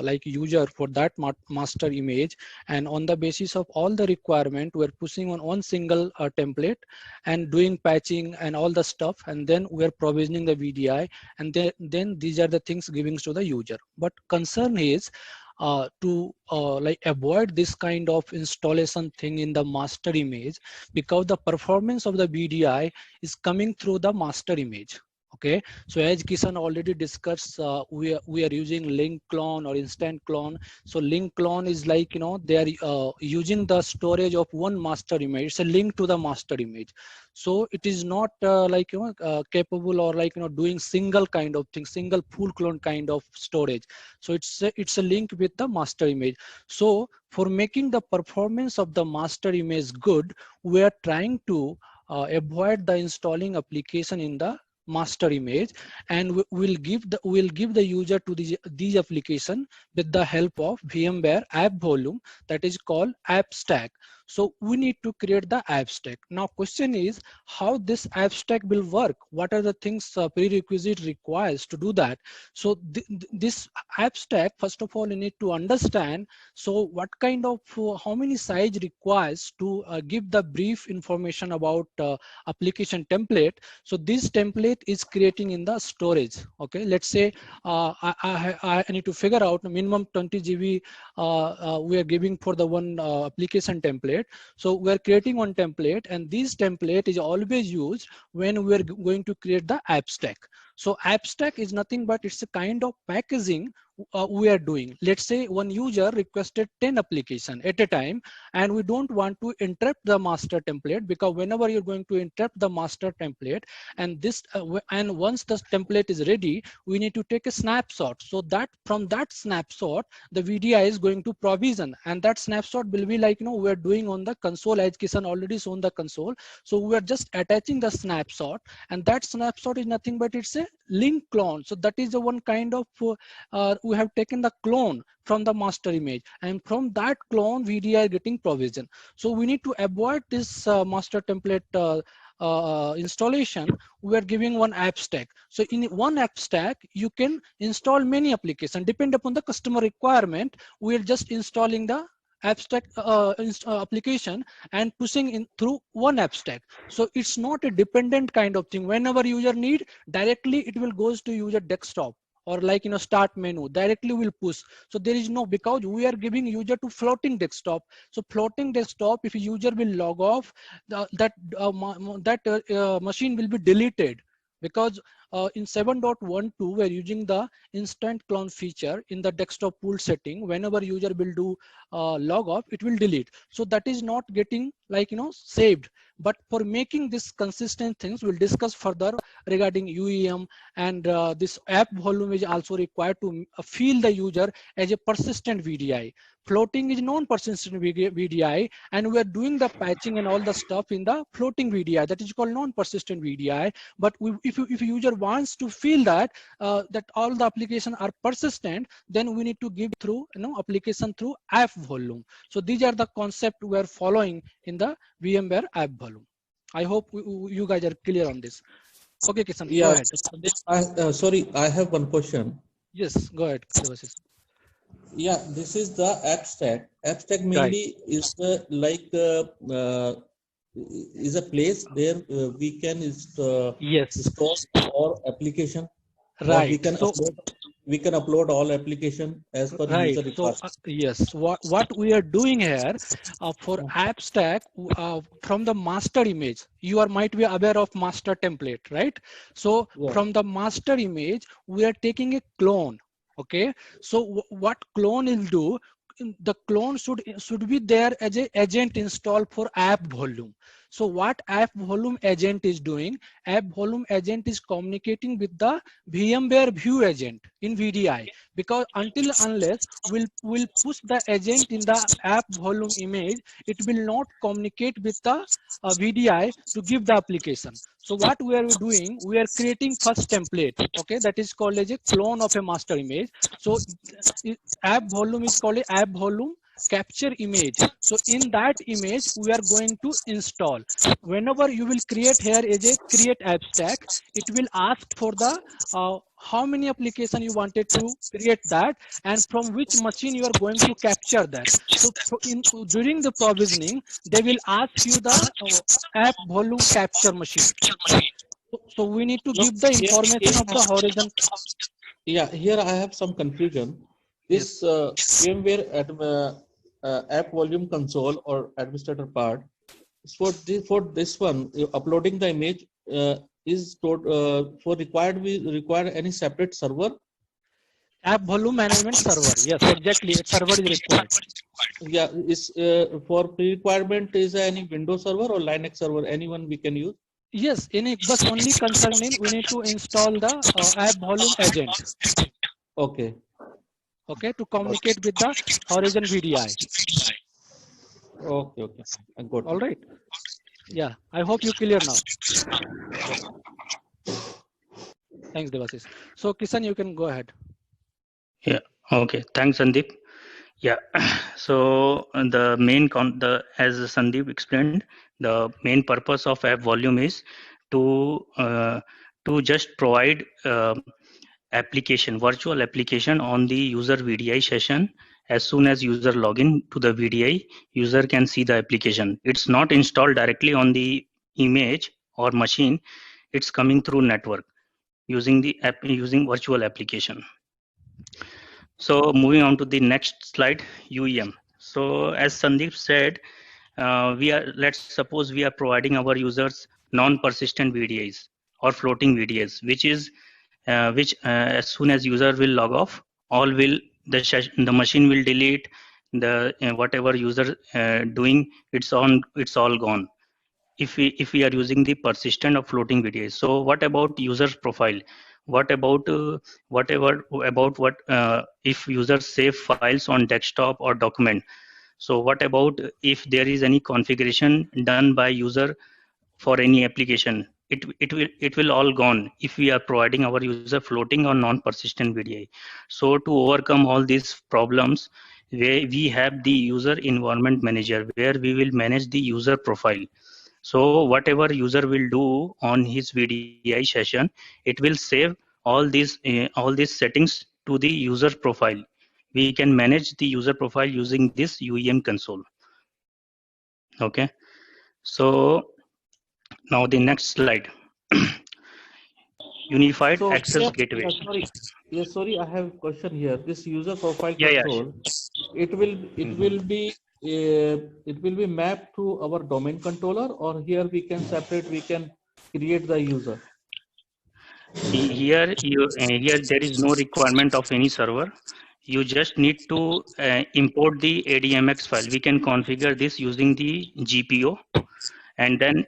like user for that master image, and on the basis of all the requirement we're pushing on one single template and doing patching and all the stuff, and then we're provisioning the VDI, and then these are the things giving to the user. But concern is to like avoid this kind of installation thing in the master image, because the performance of the VDI is coming through the master image. Okay, so as Kisan already discussed, we are using link clone or instant clone. So link clone is like, you know, they are using the storage of one master image. It's a link to the master image. So it is not like, you know, capable or like, you know, doing single kind of thing, single full clone kind of storage. So it's a link with the master image. So for making the performance of the master image good, we are trying to avoid the installing application in the master image, and we'll give the user to these application with the help of VMware App Volume, that is called App Stack. So we need to create the app stack. Now question is how this app stack will work. What are the things prerequisite requires to do that? So this app stack, first of all, you need to understand. So what kind of how many size requires to give the brief information about application template. So this template is creating in the storage. Okay, let's say I need to figure out minimum 20 GB we are giving for the one application template. So we are creating one template, and this template is always used when we are going to create the app stack. So app stack is nothing but it's a kind of packaging we are doing. Let's say one user requested 10 application at a time, and we don't want to interrupt the master template, because whenever you're going to interrupt the master template, and this and once the template is ready, we need to take a snapshot, so that from that snapshot the VDI is going to provision, and that snapshot will be like, we're doing on the console, as Kishan already shown the console. So we are just attaching the snapshot, and that snapshot is nothing but it's a link clone. So that is the one kind of we have taken the clone from the master image, and from that clone VDI getting provision. So we need to avoid this master template installation. We are giving one app stack. So in one app stack you can install many applications depend upon the customer requirement. We are just installing the app stack application and pushing in through one app stack. So it's not a dependent kind of thing. Whenever user need, directly it will goes to user desktop, or like start menu directly will push. So there is no, because we are giving user to floating desktop. So floating desktop, if a user will log off, that machine will be deleted, because in 7.12 we're using the instant clone feature in the desktop pool setting. Whenever user will do log off, it will delete. So that is not getting like saved. But for making this consistent things, we'll discuss further regarding UEM, and this app volume is also required to feel the user as a persistent VDI. Floating is non-persistent VDI, and we are doing the patching and all the stuff in the floating VDI, that is called non-persistent VDI. But if user wants to feel that that all the applications are persistent, then we need to give through application through app volume. So these are the concept we are following in the VMware app volume. I hope you guys are clear on this. Okay, Kishan, yeah, go ahead. Sorry, I have one question. Yes, go ahead. Yeah, this is the app stack. App stack mainly is is a place where we can install our application. Right. We can upload all application as per user request. So yes, what we are doing here for app stack from the master image, you might be aware of master template, right? So from the master image, we are taking a clone. Okay, so what clone will do, the clone should be there as a agent installed for app volume. So what app volume agent is doing, app volume agent is communicating with the VMware view agent in VDI, because unless we'll push the agent in the app volume image, it will not communicate with the VDI to give the application. So what we are doing, we are creating first template, okay, that is called as a clone of a master image. So app volume is called a app volume capture image. So in that image we are going to install. Whenever you will create here as a create app stack, it will ask for the how many application you wanted to create that, and from which machine you are going to capture that. So during the provisioning, they will ask you the app volume capture machine. So we need to give the information of the horizon. Yeah, here I have some confusion. This VMware app volume console or administrator part, for this one, uploading the image is for required. We require any separate server? App volume management server. Yes, exactly. A server is required. Yeah, is for pre-requirement is any Windows server or Linux server? Anyone we can use? Yes, but only concerning we need to install the app volume agent. Okay. Okay, to communicate with the Horizon VDI. Okay, I got it. All right. Yeah, I hope you clear now. Thanks, Devasis. So Kisan, you can go ahead. Yeah. Okay. Thanks, Sandeep. Yeah. So the main as Sandeep explained, the main purpose of app volume is to just provide virtual application on the user VDI session. As soon as user login to the VDI, user can see the application. It's not installed directly on the image or machine. It's coming through network using the app, using virtual application. So moving on to the next slide, UEM. So as Sandeep said, let's suppose we are providing our users non-persistent VDIs or floating VDIs, which as soon as user will log off, all will the machine will delete the whatever user doing. It's all gone. If we are using the persistent or floating VDIs. So what about user profile? What about if users save files on desktop or document? So what about if there is any configuration done by user for any application? It will all gone if we are providing our user floating or non-persistent VDI. So to overcome all these problems, we have the user environment manager where we will manage the user profile. So whatever user will do on his VDI session, it will save all these settings to the user profile. We can manage the user profile using this UEM console. Okay. So now the next slide. Unified Access Gateway. Sorry, I have a question here. This user profile Yeah, control, it will be mapped to our domain controller, or here we can create the user. Here there is no requirement of any server. You just need to import the ADMX file. We can configure this using the GPO, and then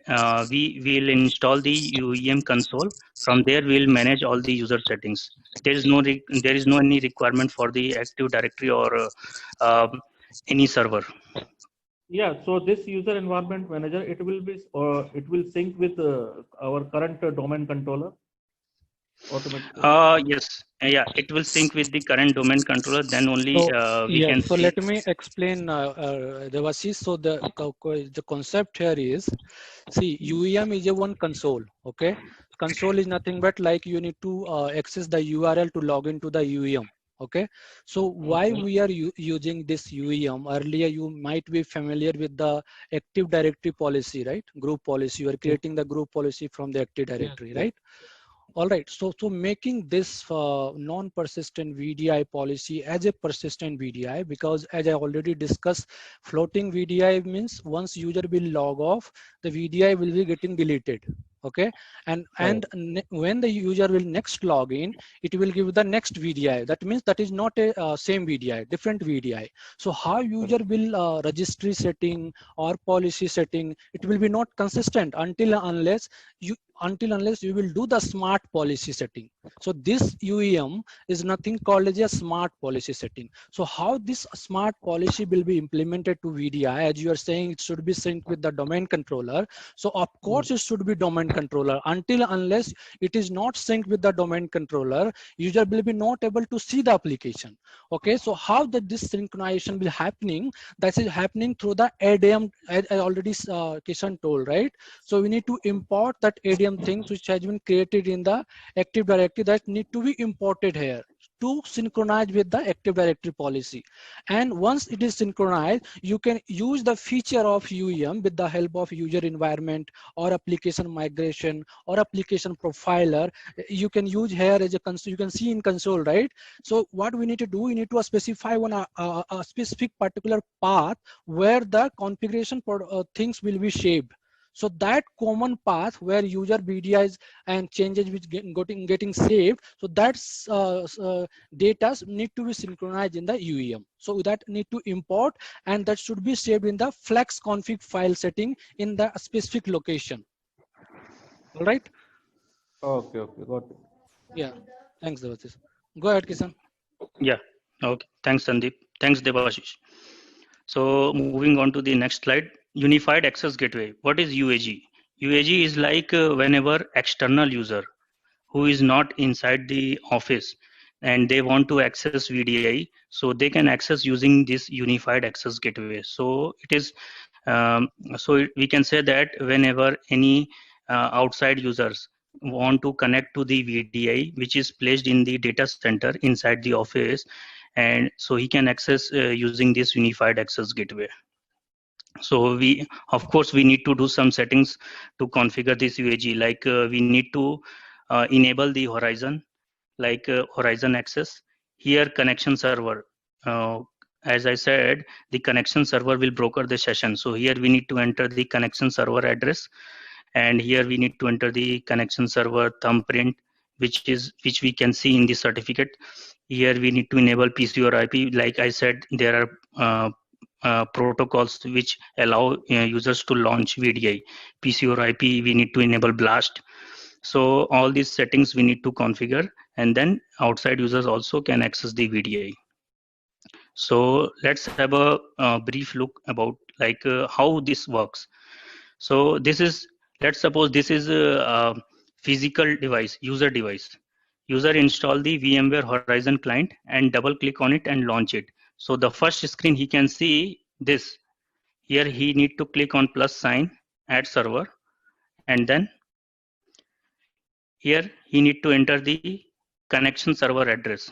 we will install the UEM console. From there, we'll manage all the user settings. There is no any requirement for the Active Directory or any server. Yeah, so this user environment manager, it will sync with our current domain controller automatically. Yes, yeah, it will sync with the current domain controller. Then only we can So see. let me explain, Devashish. So the concept here is, see, UEM is a one console. Okay, console is nothing but like you need to access the URL to log into the UEM. Okay, so why we are using this UEM? Earlier, you might be familiar with the Active Directory policy, right? Group policy. You are creating the group policy from the Active Directory, right? All right, so making this non-persistent VDI policy as a persistent VDI, because as I already discussed, floating VDI means once user will log off, the VDI will be getting deleted. Okay, and when the user will next log in, it will give the next VDI. That means that is not a same VDI, different VDI. So how user will registry setting or policy setting, it will be not consistent until unless you will do the smart policy setting. So this UEM is nothing called as a smart policy setting. So how this smart policy will be implemented to VDI, as you are saying, it should be synced with the domain controller. So of course it should be domain controller. Until unless it is not synced with the domain controller, user will be not able to see the application. Okay, so how that this synchronization will happening? That is happening through the ADM, as I already Kishan told, right? So we need to import that ADM things which has been created in the Active Directory that need to be imported here to synchronize with the Active Directory policy. And once it is synchronized, you can use the feature of UEM with the help of user environment or application migration or application profiler. You can use here as a console. You can see in console, right? So what we need to do, we need to specify a specific particular path where the configuration things will be shaped. So that common path where user VDIs and changes which getting saved, so that's data need to be synchronized in the UEM. So that need to import, and that should be saved in the flex config file setting in the specific location. All right. Okay, got it. Yeah, thanks, Devashish. Go ahead, Kisan. Yeah. Okay. Thanks, Sandeep. Thanks, Devashish. So moving on to the next slide. Unified Access Gateway. What is UAG? UAG is like whenever external user who is not inside the office and they want to access VDI, so they can access using this unified access gateway. So it is we can say that whenever any outside users want to connect to the VDI which is placed in the data center inside the office, and so he can access using this unified access gateway. So we, of course, we need to do some settings to configure this UAG, like we need to enable the Horizon, like Horizon access. Here connection server, as I said, the connection server will broker the session. So here we need to enter the connection server address, and here we need to enter the connection server thumbprint, which we can see in the certificate. Here we need to enable PC or IP. Like I said, there are protocols which allow users to launch VDI. PC or IP, we need to enable BLAST. So all these settings we need to configure, and then outside users also can access the VDI. So let's have a brief look about like how this works. So this is, let's suppose this is a physical device, user device. User install the VMware Horizon client and double click on it and launch it. So the first screen he can see this. Here he need to click on plus sign, add server, and then here he need to enter the connection server address,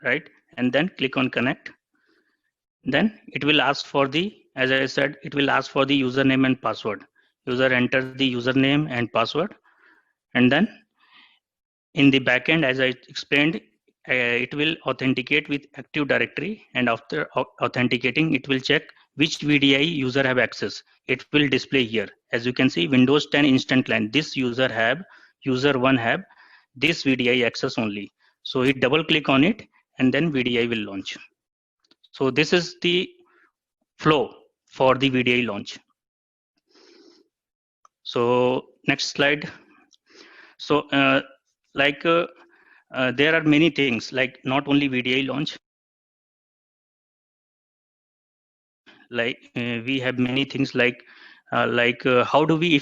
right? And then click on connect. Then it will ask for the, as I said, it will ask for the username and password. User enter the username and password, and then in the backend, as I explained, it will authenticate with Active Directory, and after authenticating, it will check which VDI user have access. It will display here. As you can see, Windows 10 instant client. This user 1 have this VDI access only. So he double click on it, and then VDI will launch. So this is the flow for the VDI launch. So next slide. So there are many things, like not only VDI launch, like we have many things like how do we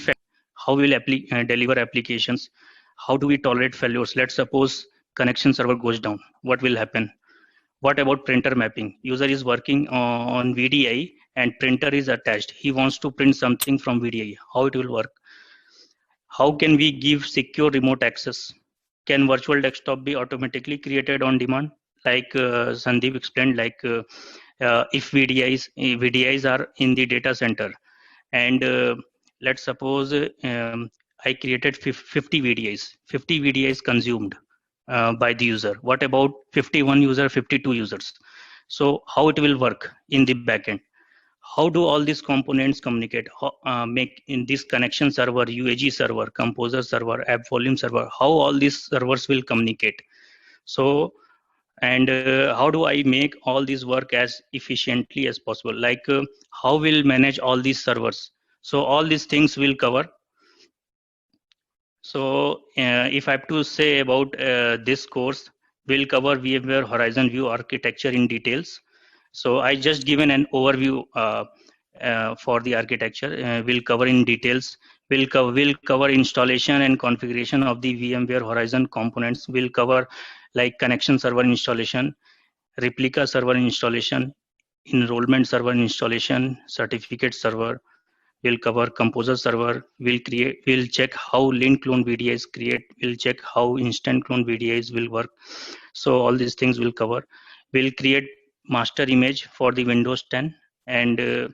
how will deliver applications, how do we tolerate failures. Let's suppose connection server goes down, what will happen? What about printer mapping? User is working on VDI and printer is attached. He wants to print something from VDI. How it will work? How can we give secure remote access? Can virtual desktop be automatically created on demand? Like Sandeep explained, like if VDIs are in the data center, and let's suppose I created 50 VDIs consumed by the user. What about 51 user, 52 users? So how it will work in the backend? How do all these components communicate? Make in this connection server, UAG server, composer server, app volume server, how all these servers will communicate? So, and how do I make all this work as efficiently as possible? Like how will manage all these servers? So all these things will cover. So if I have to say about this course, we'll cover VMware Horizon View architecture in details. So I just given an overview for the architecture. We'll cover in details. We'll cover installation and configuration of the VMware Horizon components. We'll cover like connection server installation, replica server installation, enrollment server installation, certificate server. We'll cover composer server. We'll check how lint clone VDIs create. We'll check how instant clone VDIs will work. So all these things we'll cover. We'll create master image for the Windows 10, and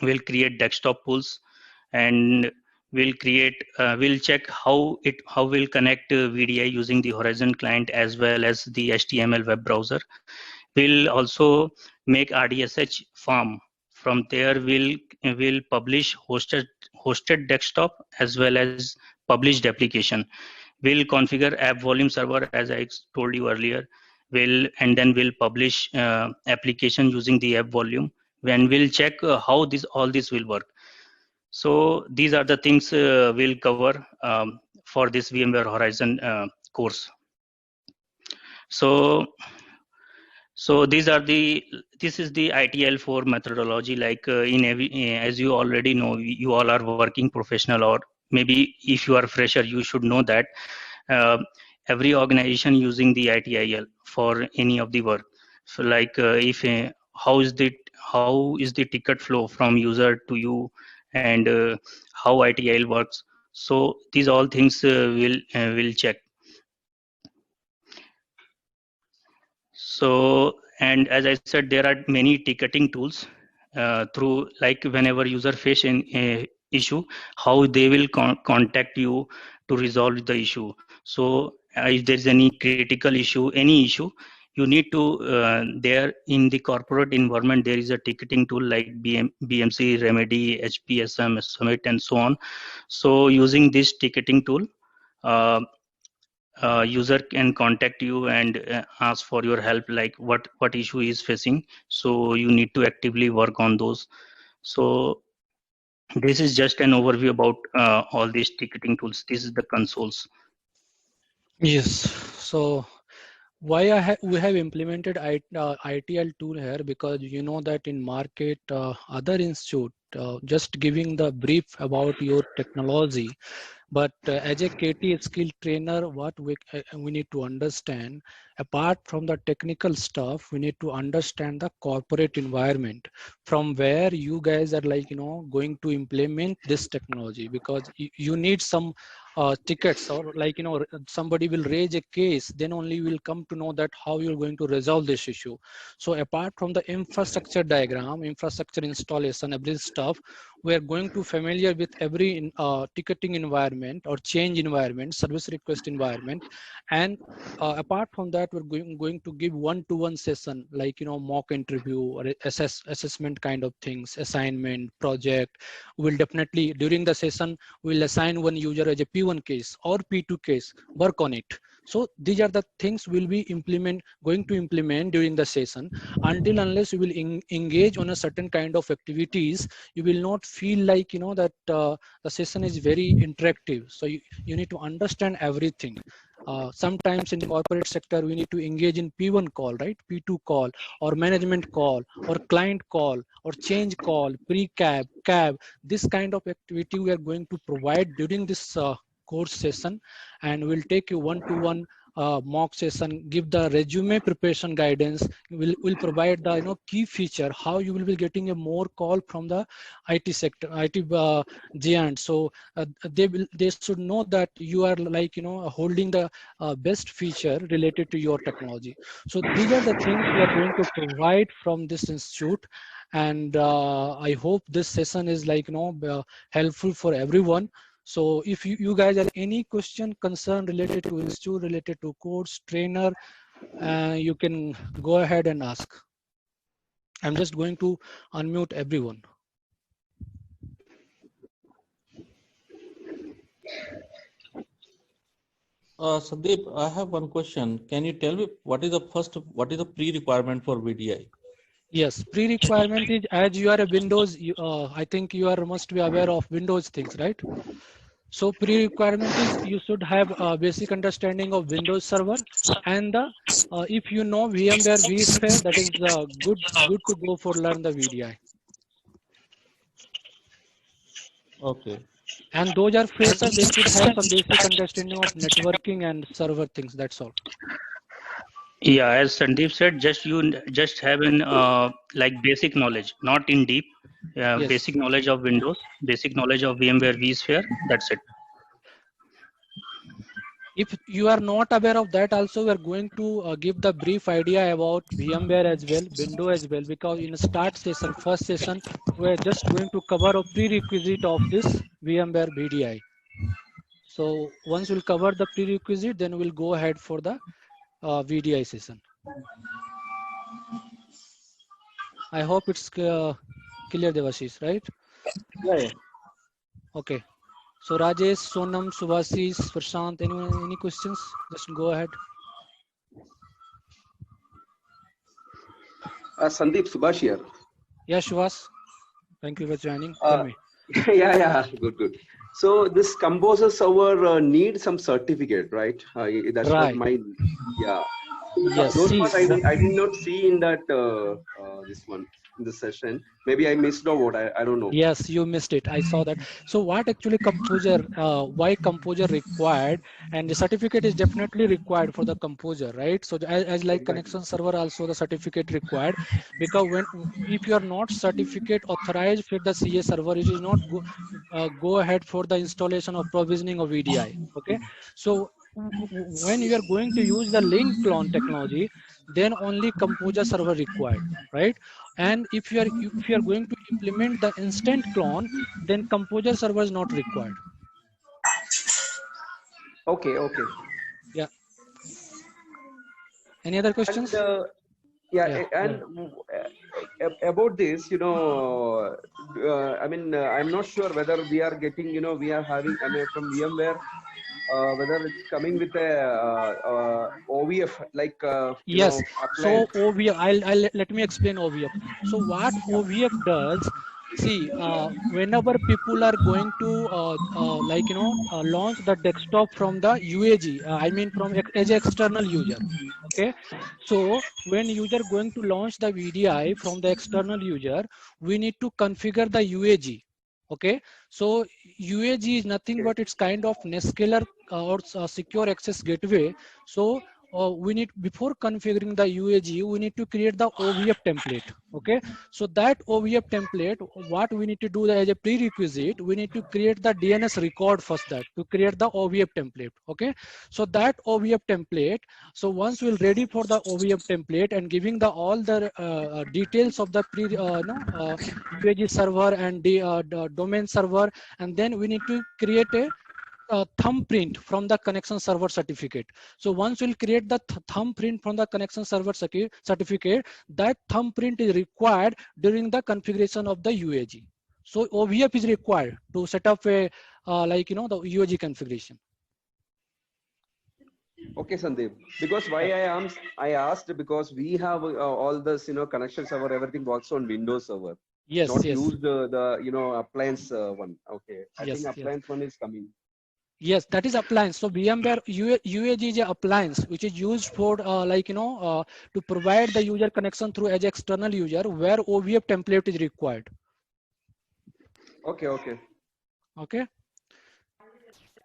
we'll create desktop pools, and we'll check how we'll connect VDI using the Horizon client as well as the HTML web browser. We'll also make RDSH farm. From there, we'll publish hosted desktop as well as published application. We'll configure app volume server as I told you earlier. And then we'll publish application using the app volume. When we'll check how all this will work. So these are the things we'll cover for this VMware Horizon course. So this is the ITIL4 methodology. Like in every, as you already know, you all are working professional, or maybe if you are fresher, you should know that every organization using the ITIL for any of the work. So like if how is the ticket flow from user to you, and how ITIL works. So these all things will check. So, and as I said, there are many ticketing tools through, like whenever user face an issue, how they will contact you to resolve the issue. So if there is any critical issue, any issue, you need to there in the corporate environment, there is a ticketing tool like BMC, Remedy, HPSM, Summit, and so on. So using this ticketing tool, user can contact you and ask for your help, like what issue is facing. So you need to actively work on those. So this is just an overview about all these ticketing tools. This is the consoles. Yes. So why we have implemented ITIL tool here, because you know that in market other institute just giving the brief about your technology, but as a KT skill trainer, what we need to understand, apart from the technical stuff, we need to understand the corporate environment from where you guys are going to implement this technology, because you need some tickets, or somebody will raise a case, then only will come to know that how you're going to resolve this issue. So apart from the infrastructure diagram, infrastructure installation, every stuff, we are going to familiar with every ticketing environment or change environment, service request environment. And apart from that, we're going to give one-to-one session, like mock interview or assessment kind of things, assignment, project. We'll definitely during the session we'll assign one user as a P1 case or P2 case, work on it. So these are the things we'll be going to implement during the session. Until unless you will engage on a certain kind of activities, you will not feel like that the session is very interactive. So you need to understand everything. Sometimes in corporate sector, we need to engage in P1 call, right? P2 call, or management call, or client call, or change call, pre-cab, cab. This kind of activity we are going to provide during this course session, and we'll take you one-to-one mock session, give the resume preparation guidance. Will provide the key feature how you will be getting a more call from the IT sector, IT giant. So they should know that you are holding the best feature related to your technology. So these are the things we are going to provide from this institute. And I hope this session is helpful for everyone. So if you guys have any question, concern related to institute, related to course, trainer, you can go ahead and ask. I'm just going to unmute everyone. Sandeep, I have one question. Can you tell me what is the pre-requirement for VDI? Yes, pre-requirement is, as you are a Windows, I think you must be aware of Windows things, right? So pre-requirement is you should have a basic understanding of Windows Server, and if you know VMware vSphere, that is good to go for learn the VDI. Okay. And those are freshers, they should have some basic understanding of networking and server things. That's all. Yeah, as Sandeep said, just have an like basic knowledge, not in deep. Yes. Basic knowledge of Windows, basic knowledge of VMware vSphere. That's it. If you are not aware of that, also we are going to give the brief idea about VMware as well, Windows as well, because in the start session, first session, we're just going to cover a prerequisite of this VMware VDI. So once we'll cover the prerequisite, then we'll go ahead for the VDI session. I hope it's clear, Devashish, right? Yeah. Okay. So Rajesh, Sonam, Subhasis, Prashant, anyone, any questions? Just go ahead. Sandeep, Subhash here. Yeah, Shuvas. Thank you for joining. Tell me. Yeah, good. So this composer server needs some certificate, right? That's right. What my, yeah. Yes. Those part I did not see in that this one. in this session. Maybe I missed or what, I don't know. Yes, you missed it. I saw that. So what actually Composer, why Composer required, and the certificate is definitely required for the Composer, right? So as like Exactly. connection server, also the certificate required, because if you are not certificate authorized for the CA server, it is not go ahead for the installation or provisioning of VDI. Okay, so when you are going to use the link clone technology, then only Composer server required, right? And if you are going to implement the instant clone, then Composer server is not required. Okay, okay. Yeah. Any other questions? And Yeah. and about this, I mean, I'm not sure whether we are getting, we are having, I mean, from VMware, whether it's coming with a OVF, like, Yes. So appliance. OVF, let me explain OVF. So what OVF does, see, whenever people are going to launch the desktop from the UAG, I mean from as an external user. Okay. So when user going to launch the VDI from the external user, we need to configure the UAG. Okay, so UAG is nothing but it's kind of NetScaler or secure access gateway. So we need, before configuring the UAG, we need to create the OVF template. Okay, so that OVF template, what we need to do as a prerequisite, we need to create the DNS record first, that to create the OVF template. Okay, so that OVF template, so once we're ready for the OVF template and giving the all the details of the UAG server and the domain server, and then we need to create a thumbprint from the connection server certificate. So once we'll create the thumbprint from the connection server certificate, that thumbprint is required during the configuration of the UAG. So OVF is required to set up a the UAG configuration. Okay, Sandeep. Because why I asked because we have all this, connection server, everything works on Windows server. Yes, Not yes. use the appliance one. Okay, I Yes, think appliance one is coming. Yes, that is appliance. So VMware UAG is an appliance which is used for to provide the user connection through as external user, where OVF template is required. Okay, okay. Okay.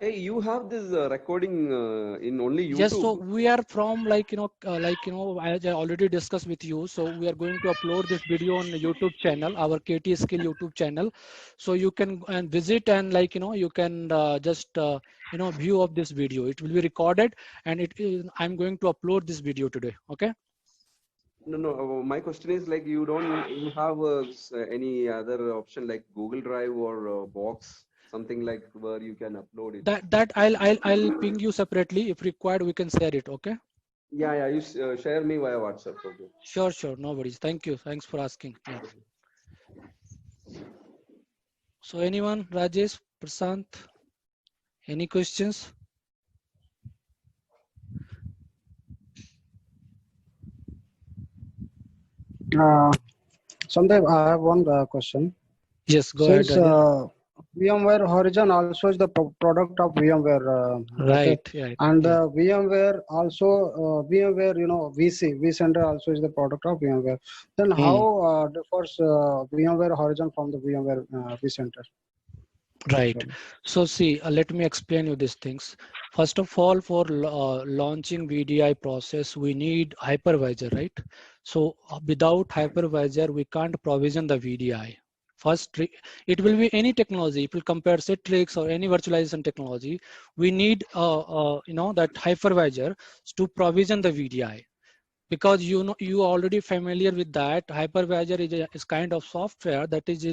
Hey, you have this recording in only YouTube. Yes, so we are from as I already discussed with you. So we are going to upload this video on the YouTube channel, our KT Skill YouTube channel. So you can visit and you can just view of this video. It will be recorded, and I'm going to upload this video today. Okay. No. My question is like you have any other option like Google Drive or Box, something like where you can upload it. That I'll ping you separately. If required, we can share it. Okay. Yeah. You share me via WhatsApp. Okay. Sure. No worries. Thank you. Thanks for asking. Yeah. So anyone, Rajesh, Prasant, any questions? Sandeep, I have one question. Yes, go ahead. VMware Horizon also is the product of VMware, right, okay? Right. And VMware also, VMware, vCenter also is the product of VMware. Then how differs VMware Horizon from the VMware vCenter? Right. So see, let me explain you these things. First of all, for launching VDI process, we need hypervisor, right? So without hypervisor, we can't provision the VDI. First, it will be any technology. If you compare Citrix or any virtualization technology, we need that hypervisor to provision the VDI. Because you already familiar with that. Hypervisor is kind of software that is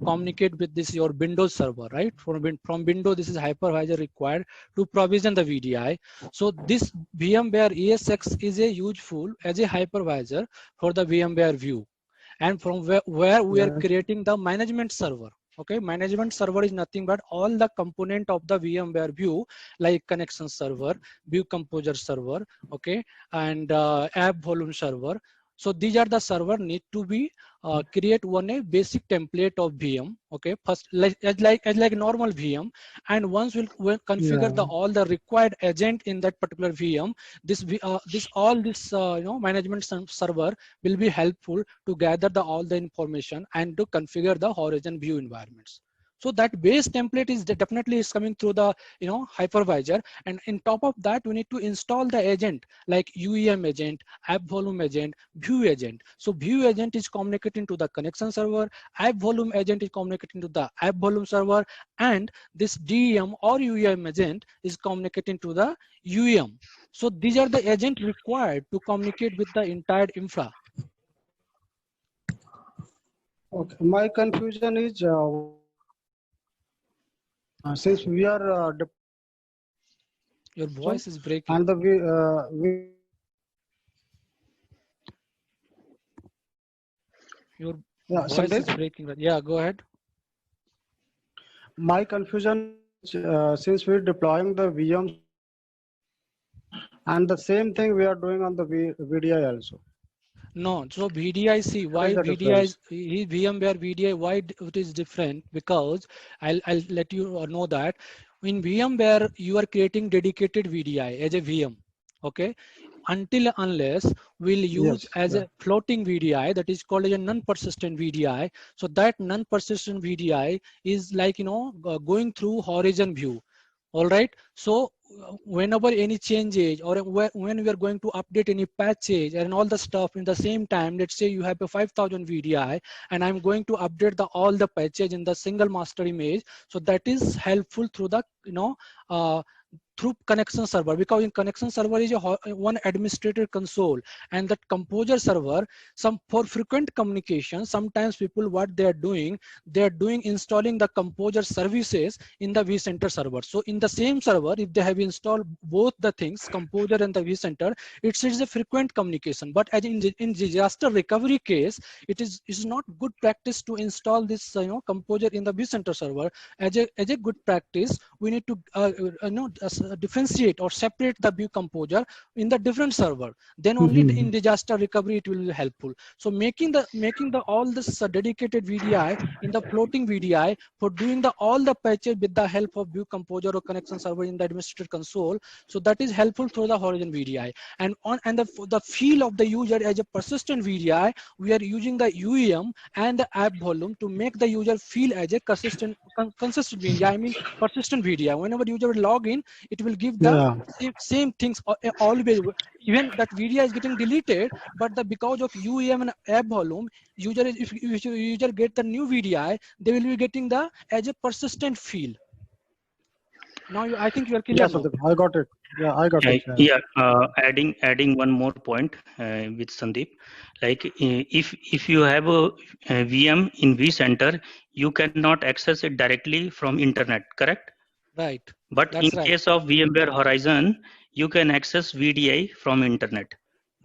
communicate with this your Windows server, right? From Windows, this is hypervisor required to provision the VDI. So this VMware ESX is a useful as a hypervisor for the VMware view, and from where we are creating the management server. Okay, management server is nothing but all the component of the VMware view, like connection server, view composer server, okay, and app volume server. So these are the server need to be create a basic template of VM. Okay, first like normal VM, and once we'll configure all the required agent in that particular VM, this management server will be helpful to gather all the information and to configure the Horizon view environments. So that base template is definitely is coming through the hypervisor, and in top of that we need to install the agent like UEM agent, app volume agent, view agent. So view agent is communicating to the connection server, app volume agent is communicating to the app volume server, and this DEM or UEM agent is communicating to the UEM. So these are the agents required to communicate with the entire infra. Okay, my confusion is since we are your voice is breaking, and your voice is breaking. Yeah, go ahead. My confusion is, since we're deploying the VM, and the same thing we are doing on the VDI also. No, so VDI, see why VDI is VMware VDI, why it is different, because I'll let you know that in VMware you are creating dedicated VDI as a VM, okay, until unless we'll use as a floating VDI that is called as a non-persistent VDI. So that non-persistent VDI is like going through Horizon view. All right, so whenever any changes or when we are going to update any patches and all the stuff in the same time, let's say you have a 5000 VDI and I'm going to update all the patches in the single master image. So that is helpful through the through connection server, because in connection server is one administrator console, and that composer server, for frequent communication, sometimes people what they are doing installing the composer services in the vCenter server. So in the same server, if they have installed both the things, composer and the vCenter, it is a frequent communication. But as in disaster recovery case, it is not good practice to install this composer in the vCenter server. As a good practice, we need to differentiate or separate the view composer in the different server. Then only in disaster recovery it will be helpful. So making all this dedicated VDI in the floating VDI for doing all the patches with the help of view composer or connection server in the administrator console. So that is helpful through the Horizon VDI. And the feel of the user as a persistent VDI, we are using the UEM and the app volume to make the user feel as a consistent VDI. I mean persistent VDI. Whenever user will log in, it will give the same things always. Even that VDI is getting deleted, but because of UEM and app volume, if user get the new VDI, they will be getting as a persistent feel. Now I think you are clear. Yes, I got it. Yeah, I got it. Yeah. Adding one more point with Sandeep, like if you have a VM in vCenter, you cannot access it directly from internet, correct? Right. But in case of VMware Horizon, you can access VDI from internet.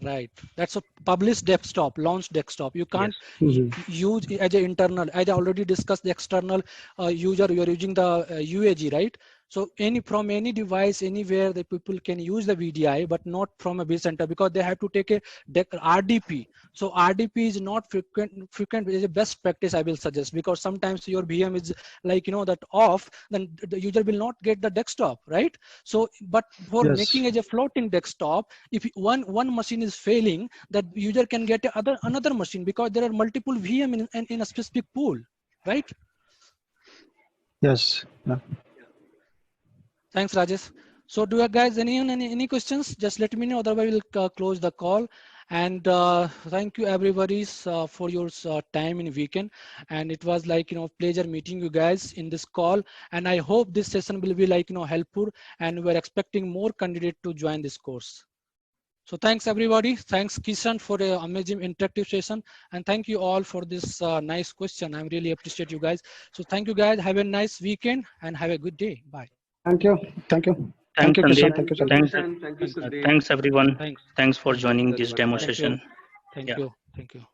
Right. That's a published desktop, launched desktop. You can't use as an internal. As I already discussed, the external user, you are using the UAG, right? So from any device, anywhere, the people can use the VDI, but not from a vCenter, because they have to take a RDP. So RDP is not frequent is a best practice, I will suggest, because sometimes your VM is like that off, then the user will not get the desktop, right? So but for making as a floating desktop, if one machine is failing, that user can get another machine, because there are multiple VM in a specific pool, right? Yes. Yeah. Thanks, Rajesh. So do you guys any questions? Just let me know, otherwise we'll close the call. And thank you everybody for your time in weekend. And it was like pleasure meeting you guys in this call. And I hope this session will be like helpful. And we're expecting more candidates to join this course. So thanks everybody. Thanks Kishan for an amazing interactive session. And thank you all for this nice question. I really appreciate you guys. So thank you guys. Have a nice weekend and have a good day. Bye. Thank you. Thank you. Thank you, Kishan. Thank you, Thank you, Sandeep. Thanks everyone. Thanks for joining this demo session. Thank you.